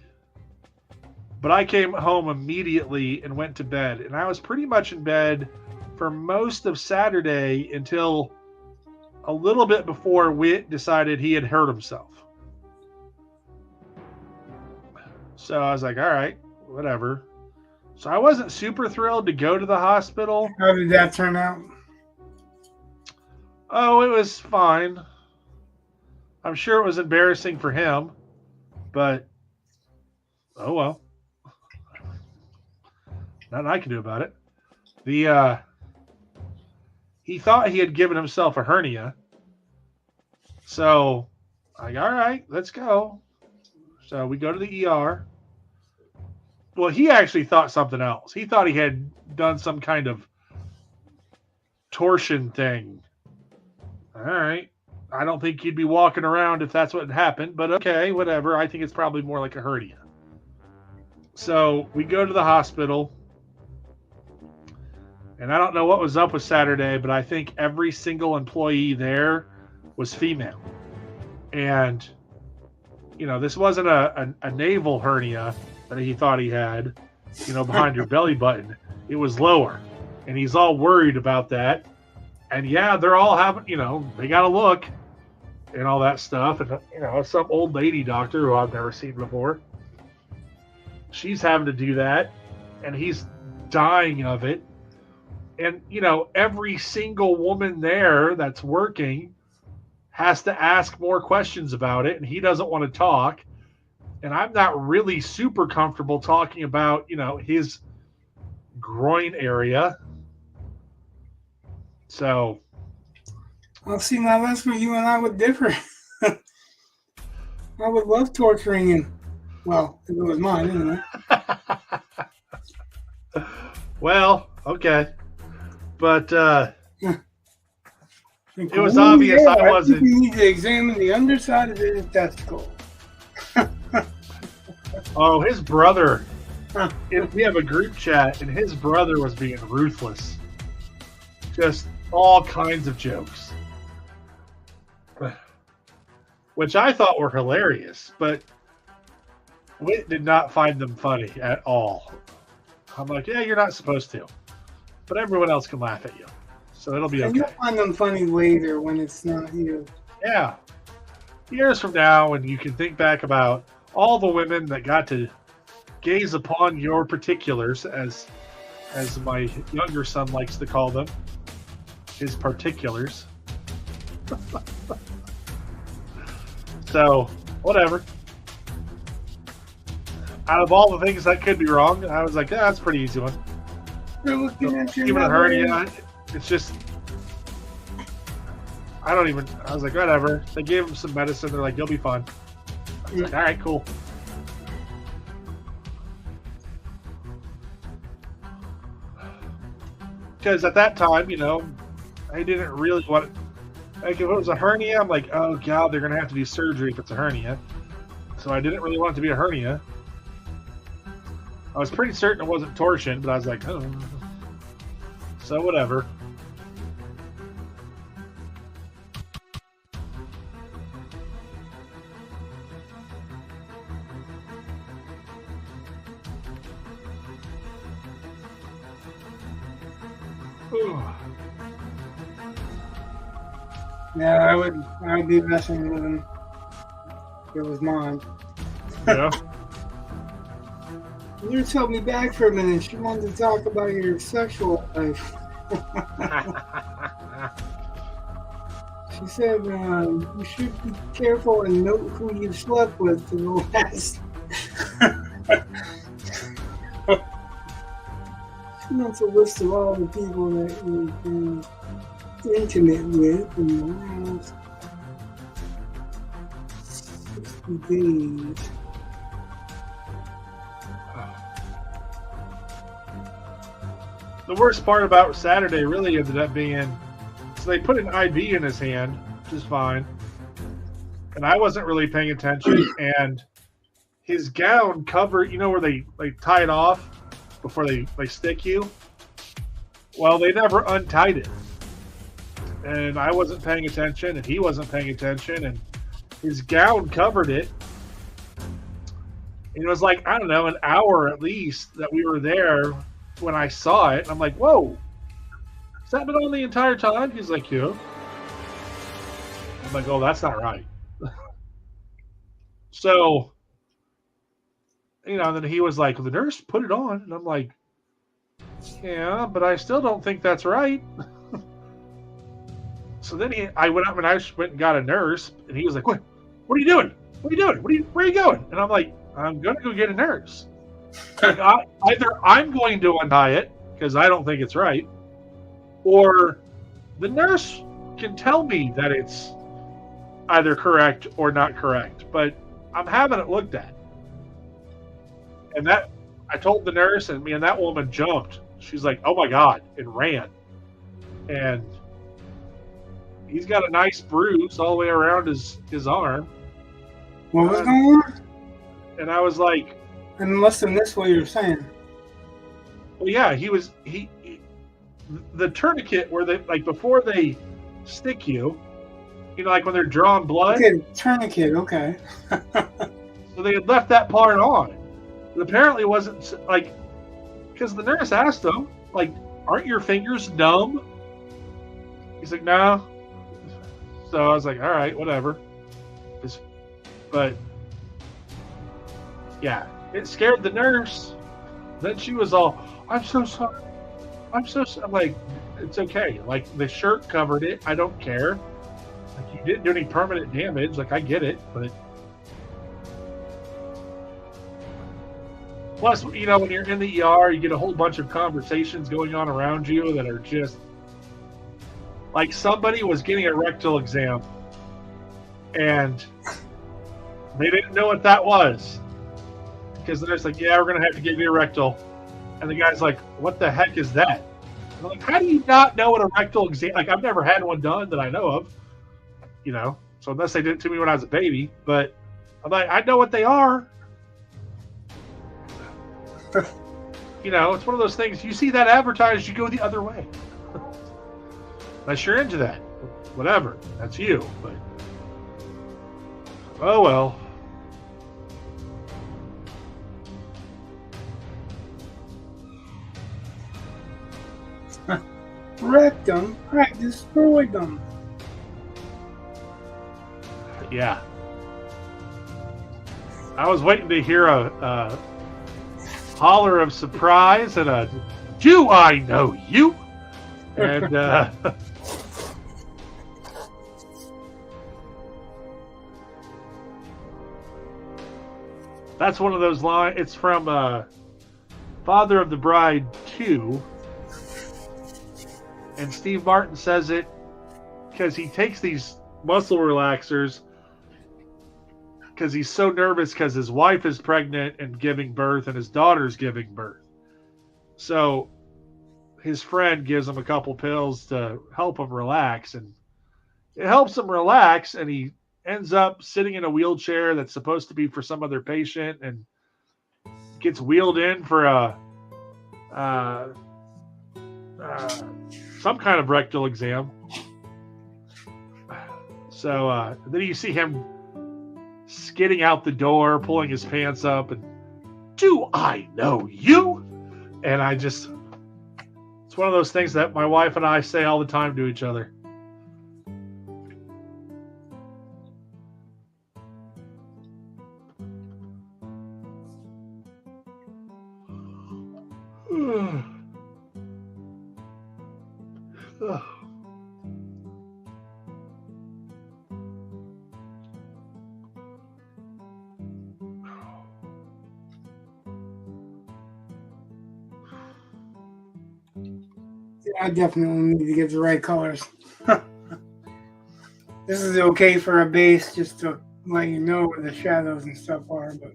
but I came home immediately and went to bed. And I was pretty much in bed for most of Saturday until a little bit before Whit decided he had hurt himself. So I was like, all right, whatever. So I wasn't super thrilled to go to the hospital. How did that turn out? Oh, it was fine. I'm sure it was embarrassing for him, but oh well. Nothing I can do about it. He thought he had given himself a hernia. So, all right, let's go. So we go to the ER. Well, he actually thought something else. He thought he had done some kind of torsion thing. All right. I don't think he'd be walking around if that's what happened, but okay, whatever. I think it's probably more like a hernia. So we go to the hospital. And I don't know what was up with Saturday, but I think every single employee there was female. And, this wasn't a navel hernia that he thought he had, behind your belly button. It was lower. And he's all worried about that. And yeah, they're all having, they got to look and all that stuff. And, some old lady doctor who I've never seen before, she's having to do that. And he's dying of it. And, every single woman there that's working has to ask more questions about it. And he doesn't want to talk. And I'm not really super comfortable talking about, his groin area. So. Well, see, now that's where you and I would differ. I would love torturing him. Well, if it was mine, anyway. Well, okay. But it was obvious I wasn't. You need to examine the underside of his testicle. Oh, his brother we have a group chat, and his brother was being ruthless. Just all kinds of jokes. Which I thought were hilarious, but Whit did not find them funny at all. I'm like, yeah, you're not supposed to. But everyone else can laugh at you. So it'll be okay. And you'll find them funny later when it's not you. Yeah. Years from now, when you can think back about all the women that got to gaze upon your particulars, as my younger son likes to call them, his particulars. So, whatever. Out of all the things that could be wrong, I was like, yeah, that's a pretty easy one. You're looking at your even a hernia, it's just, I was like, whatever. They gave him some medicine. They're like, you'll be fine. I was like, all right, cool. Because at that time, I didn't really want it. Like, if it was a hernia, I'm like, oh, God, they're going to have to do surgery if it's a hernia. So I didn't really want it to be a hernia. I was pretty certain it wasn't torsion, but I was like, oh. So whatever. Yeah, I would be messing with him if it was mine. Yeah. You just held me back for a minute. She wanted to talk about your sexual life. She said you should be careful and note who you slept with for the last. She wants a list of all the people that you've been intimate with in the last 60 days. The worst part about Saturday really ended up being, so they put an IV in his hand, which is fine, and I wasn't really paying attention, and his gown covered, where they tie it off before they stick you? Well, they never untied it. And I wasn't paying attention, and he wasn't paying attention, and his gown covered it. And it was like, I don't know, an hour at least that we were there when I saw it. I'm like, whoa, has that been on the entire time? He's like, yeah. I'm like, oh, that's not right. So, and then he was like, well, the nurse put it on. And I'm like, yeah, but I still don't think that's right. So then I went up and I went and got a nurse, and he was like, what are you doing? What are you doing? Where are you going? And I'm like, I'm going to go get a nurse. Like, either I'm going to untie it because I don't think it's right, or the nurse can tell me that it's either correct or not correct, but I'm having it looked at. And that I told the nurse, and that woman jumped. She's like, oh my God, and ran. And he's got a nice bruise all the way around his arm. What was going on? And I was like, and must have missed what you were saying. Well, yeah, he the tourniquet where they, like, before they stick you, like when they're drawing blood. Okay, tourniquet, okay. So they had left that part on. But apparently it wasn't, like, because the nurse asked him, like, aren't your fingers numb? He's like, no. So I was like, all right, whatever. But yeah, it scared the nurse. Then she was all, I'm so sorry. I'm so sorry. I'm like, it's okay. Like, the shirt covered it. I don't care. Like, you didn't do any permanent damage. Like, I get it. But plus, when you're in the ER, you get a whole bunch of conversations going on around you that are just like somebody was getting a rectal exam and they didn't know what that was. Because the nurse's like, yeah, we're going to have to give you a rectal. And the guy's like, what the heck is that? And I'm like, how do you not know what a rectal exam... Like, I've never had one done that I know of. So unless they did it to me when I was a baby. But I'm like, I know what they are. You know, it's one of those things. You see that advertised, you go the other way. Unless you're into that, whatever. That's you. But oh well. Wrecked them. I destroyed them. Yeah. I was waiting to hear a holler of surprise and a "Do I know you?" And that's one of those lines. It's from Father of the Bride 2. And Steve Martin says it because he takes these muscle relaxers because he's so nervous because his wife is pregnant and giving birth and his daughter's giving birth. So his friend gives him a couple pills to help him relax, and it helps him relax, and he ends up sitting in a wheelchair that's supposed to be for some other patient and gets wheeled in for some kind of rectal exam. So then you see him skidding out the door, pulling his pants up, and "Do I know you?" And it's one of those things that my wife and I say all the time to each other. I definitely need to get the right colors. This is okay for a base, just to let you know where the shadows and stuff are, but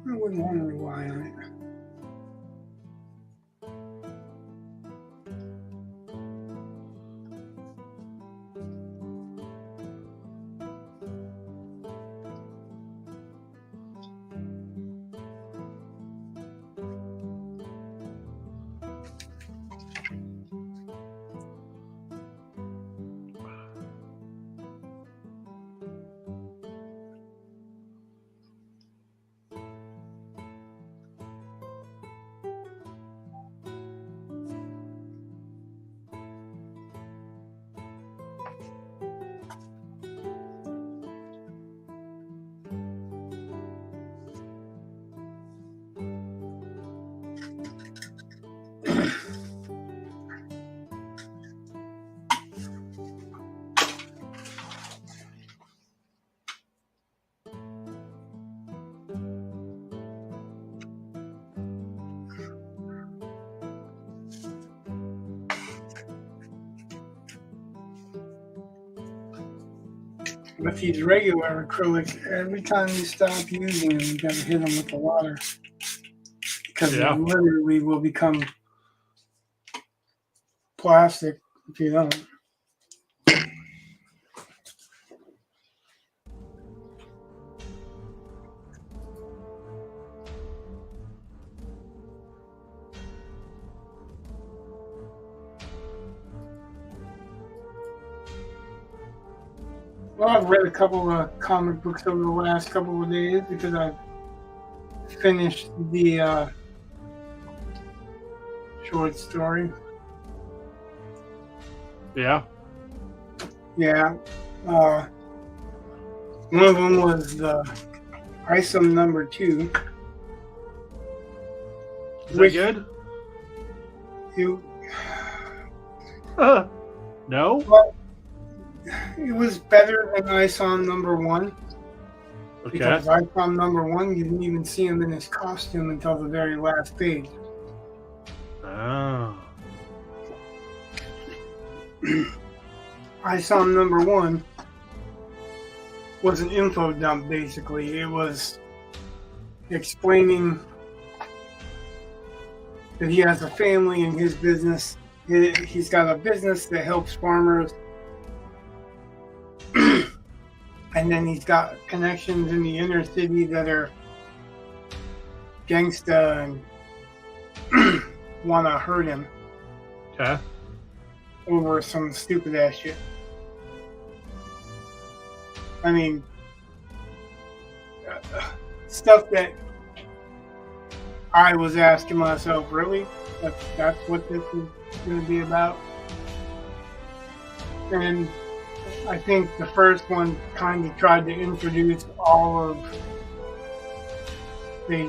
I wouldn't want to rely on it. With these regular acrylics, every time you stop using them, you gotta hit them with the water, because they literally will become plastic if you don't. Well, I've read a couple of comic books over the last couple of days because I've finished the short story. Yeah. Yeah. One of them was the ISOM number 2. Is that good? No? Well, it was better than ISOM number 1. Okay. Because ISOM number 1, you didn't even see him in his costume until the very last page. Oh. ISOM number 1 was an info dump, basically. It was explaining that he has a family in his business. He's got a business that helps farmers. And then he's got connections in the inner city that are gangsta and want to hurt him. Okay. Over some stupid ass shit. I mean, stuff that I was asking myself, really? That's what this is going to be about? And I think the first one kind of tried to introduce all of they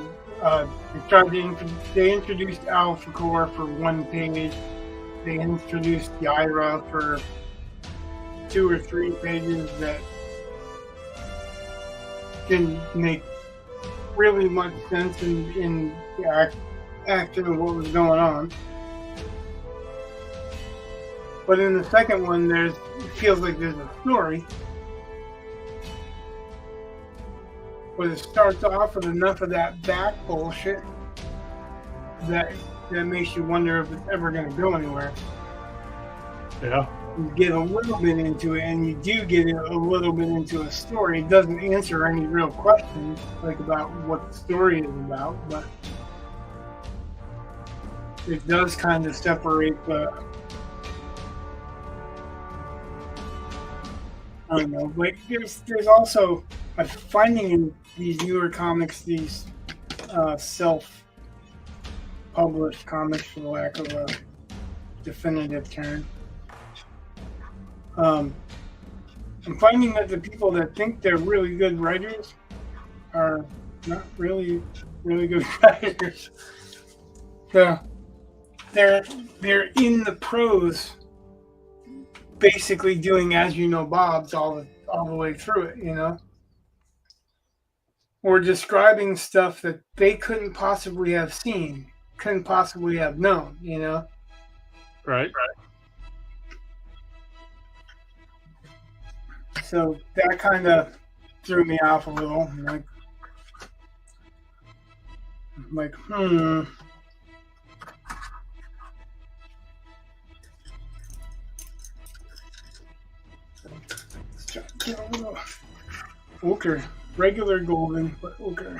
introduced Alpha Core for one page. They introduced Yaira for 2 or 3 pages that didn't make really much sense in the action of what was going on. But in the second one, it feels like there's a story. But it starts off with enough of that back bullshit that makes you wonder if it's ever going to go anywhere. Yeah. You get a little bit into it, and you do get a little bit into a story. It doesn't answer any real questions, like about what the story is about, but it does kind of separate the... I don't know. Like there's also I'm finding in these newer comics these self-published comics, for lack of a definitive term. I'm finding that the people that think they're really good writers are not really good writers. They're in the prose, basically doing As You Know Bob's all the way through it, you know? Or describing stuff that they couldn't possibly have seen, couldn't possibly have known, you know? Right. So that kind of threw me off a little. Like, ochre. Regular golden, but ochre.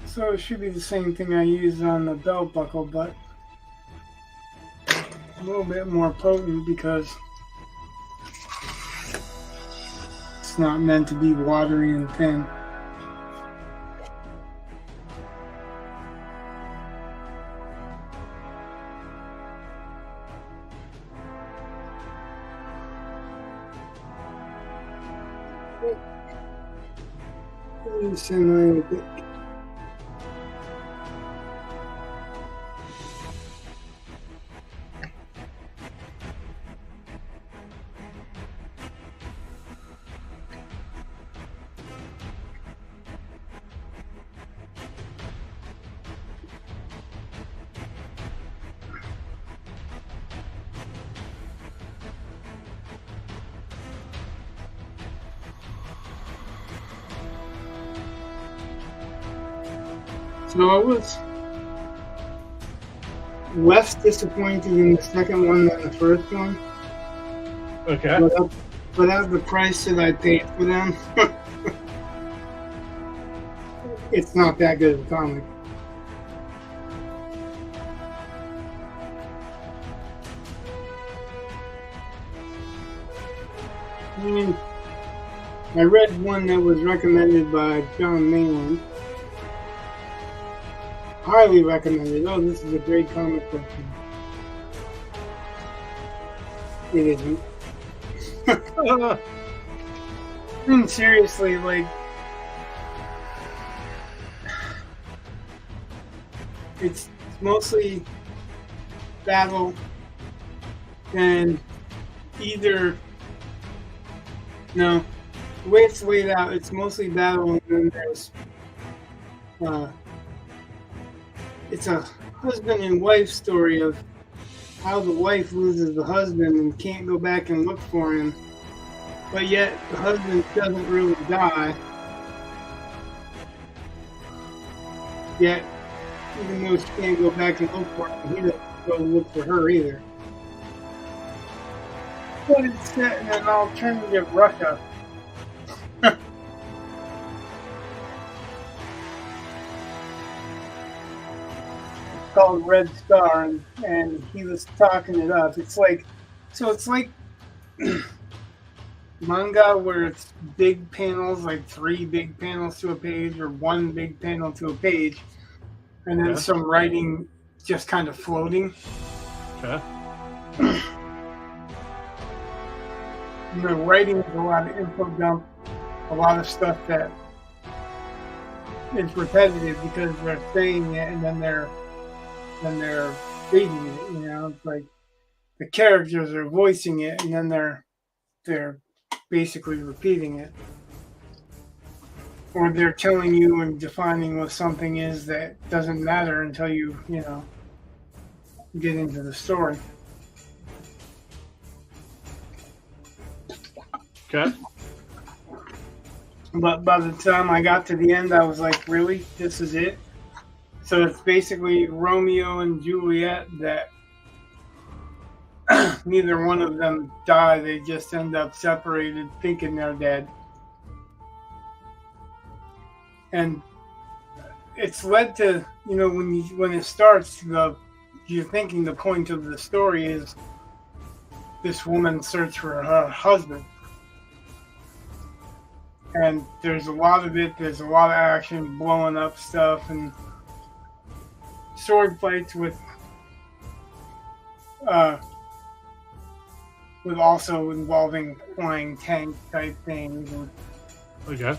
So it should be the same thing I used on the belt buckle, but a little bit more potent because it's not meant to be watery and thin. So I was less disappointed in the second one than the first one. Okay. But at the price that I paid for them, it's not that good of a comic. I mean, I read one that was recommended by John Mayland. Highly recommended. Oh, this is a great comic book. It isn't. Seriously, like, it's mostly battle and the way it's laid out, it's mostly battle and then there's it's a husband and wife story of how the wife loses the husband and can't go back and look for him but yet the husband doesn't really die. Yet, even though she can't go back and look for him, he doesn't go look for her either. But it's set in an alternative Russia. It's called Red Star, and he was talking it up. It's like manga where it's big panels, like 3 big panels to a page or 1 big panel to a page, and then some writing just kind of floating. Okay. The writing is a lot of info dump, a lot of stuff that is repetitive because they're saying it and then they're reading it. You know, it's like the characters are voicing it and then they're basically repeating it, or they're telling you and defining what something is that doesn't matter until you get into the story. Okay. But by the time I got to the end, I was like, really? This is it? So it's basically Romeo and Juliet that neither one of them die. They just end up separated, thinking they're dead. And it's led to, when it starts, you're thinking the point of the story is this woman's search for her husband. And there's a lot of it. There's a lot of action, blowing up stuff, and sword fights with also involving flying tank type things. And okay.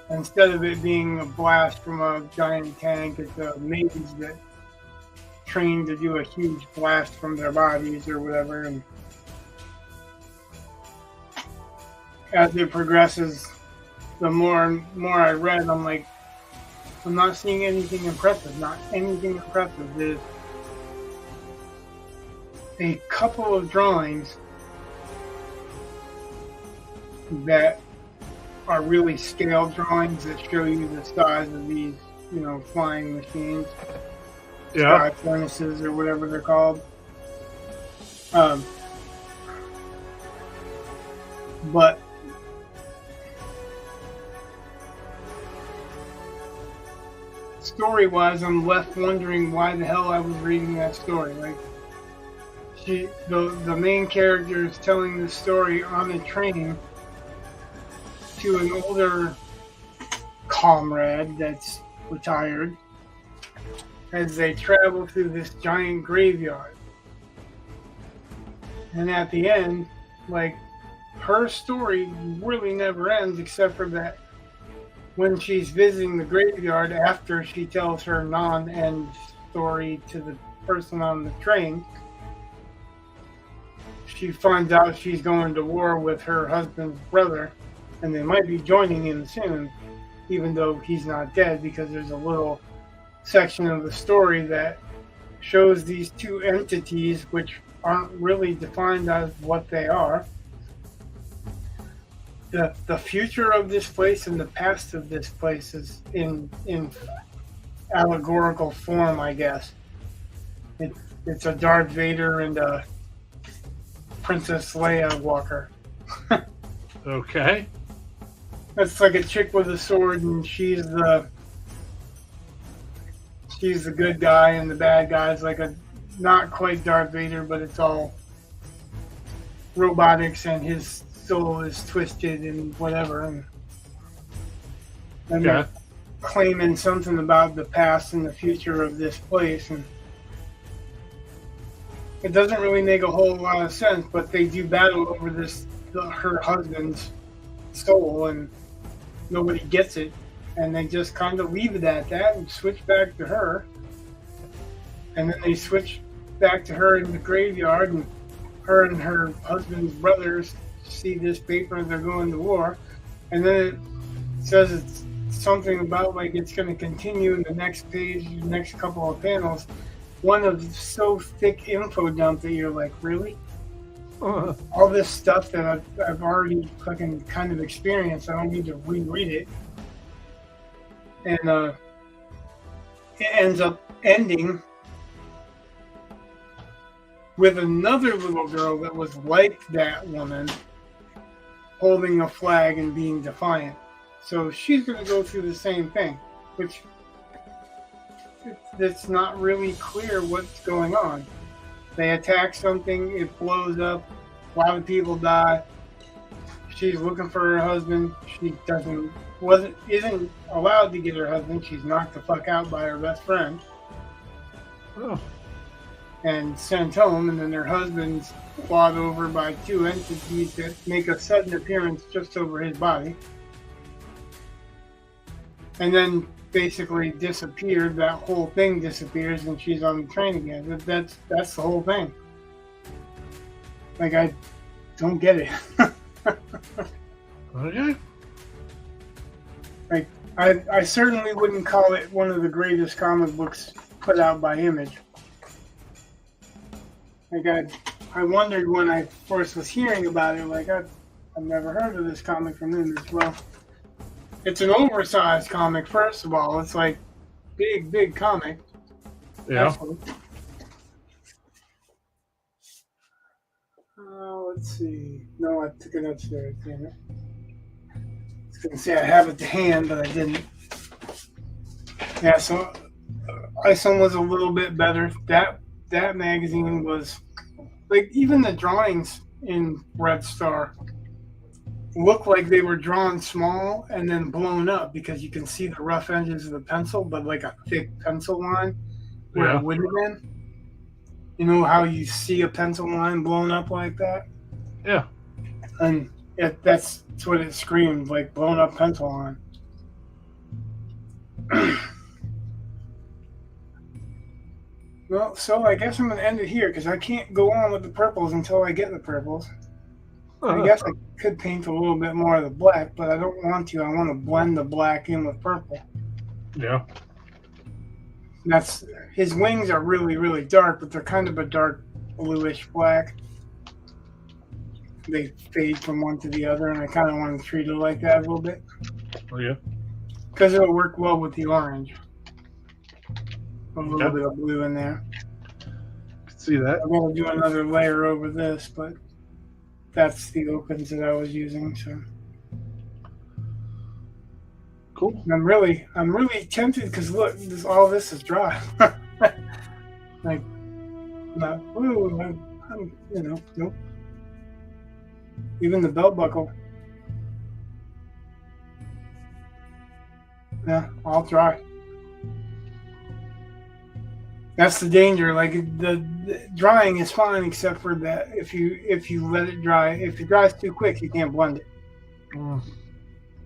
Instead of it being a blast from a giant tank, it's a maze that trained to do a huge blast from their bodies or whatever. And as it progresses, the more I read, I'm like, I'm not seeing anything impressive. Not anything impressive. There's a couple of drawings that are really scale drawings that show you the size of these, flying machines. Yeah. Sky furnaces or whatever they're called. But story-wise, I'm left wondering why the hell I was reading that story. Like, the main character is telling the story on a train to an older comrade that's retired as they travel through this giant graveyard. And at the end, like, her story really never ends except for that when she's visiting the graveyard after she tells her non-end story to the person on the train, she finds out she's going to war with her husband's brother, and they might be joining him soon, even though he's not dead, because there's a little section of the story that shows these two entities which aren't really defined as what they are. The future of this place and the past of this place is in allegorical form, I guess. It's a Darth Vader and a Princess Leia walker. Okay. It's like a chick with a sword, and she's the good guy, and the bad guy's like a not quite Darth Vader, but it's all robotics, and his soul is twisted and whatever, and they're claiming something about the past and the future of this place, and it doesn't really make a whole lot of sense, but they do battle over her husband's soul, and nobody gets it, and they just kind of leave it at that and switch back to her, and then they switch back to her in the graveyard, and her husband's brothers see this paper, they're going to war, and then it says it's something about like it's going to continue in the next page, the next couple of panels, one of so thick info dump that you're like, really? all this stuff that I've already fucking kind of experienced. I don't need to reread it. And it ends up ending with another little girl that was like that woman holding a flag and being defiant. So she's going to go through the same thing, which it's not really clear what's going on. They attack something, it blows up, a lot of people die. She's looking for her husband. She isn't allowed to get her husband. She's knocked the fuck out by her best friend. Oh. And sent home, and then her husband's fought over by two entities that make a sudden appearance just over his body. And then basically disappeared. That whole thing disappears, and she's on the train again. That's the whole thing. Like, I don't get it. Okay. Like, I certainly wouldn't call it one of the greatest comic books put out by Image. Like, I wondered when I first was hearing about it, like, I've never heard of this comic from Image. Well, it's an oversized comic, first of all. It's like big comic. Yeah. Let's see. No, I took it upstairs, damn it. I was going to say I have it to hand, but I didn't. Yeah, so Isom was a little bit better. That magazine was, like, even the drawings in Red Star look like they were drawn small and then blown up because you can see the rough edges of the pencil, but like a thick pencil line where it wouldn't have been. You know how you see a pencil line blown up like that? Yeah. And that's what it screamed, like blown up pencil line. Well, so I guess I'm going to end it here because I can't go on with the purples until I get the purples. I guess I could paint a little bit more of the black, but I don't want to. I want to blend the black in with purple. Yeah. His wings are really dark, but they're kind of a dark bluish black. They fade from one to the other, and I kind of want to treat it like that a little bit. Oh, yeah. Because it'll work well with the orange. A little bit of blue in there. I can see that. I'm going to do another layer over this, but that's the opens that I was using. So cool. I'm really tempted because look, all this is dry. Like, not, ooh, I'm nope. Even the belt buckle, yeah, all dry. That's the danger. Like the drying is fine, except for that if you let it dry, if it dries too quick, you can't blend it.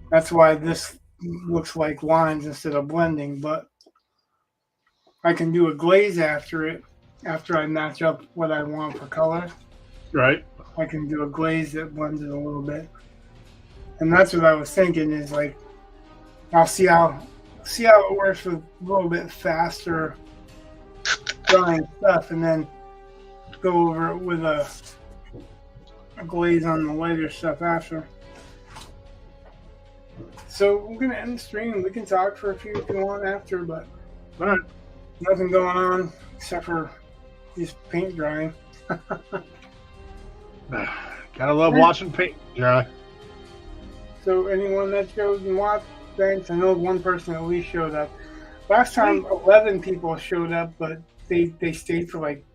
That's why this looks like lines instead of blending. But I can do a glaze after it, after I match up what I want for color. Right. I can do a glaze that blends it a little bit, and that's what I was thinking. Is like I'll see how it works with a little bit faster drying stuff, and then go over it with a glaze on the lighter stuff after. So we're gonna end the stream. We can talk for a few if you want after, but all right. Nothing going on except for just paint drying. Gotta love watching paint dry. So anyone that goes and watch, thanks. I know one person at least showed up. Last time 11 people showed up, but they stayed for like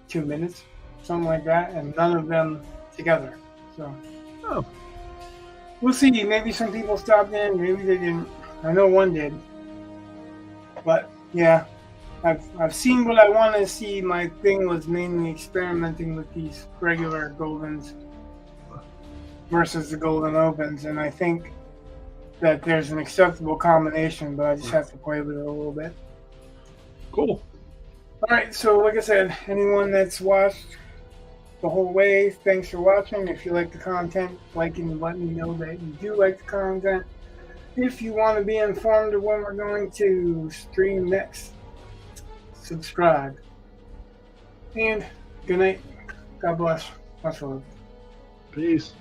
2 minutes, something like that, and none of them together. So we'll see. Maybe some people stopped in, maybe they didn't. I know one did. But yeah, I've seen what I want to see. My thing was mainly experimenting with these regular Goldens versus the Golden Opens, and I think that there's an acceptable combination, but I just have to play with it a little bit. Cool. All right, so like I said, anyone that's watched the whole way, thanks for watching. If you like the content, like and let me know that you do like the content. If you want to be informed of when we're going to stream next, subscribe. And good night. God bless. Much love. Peace.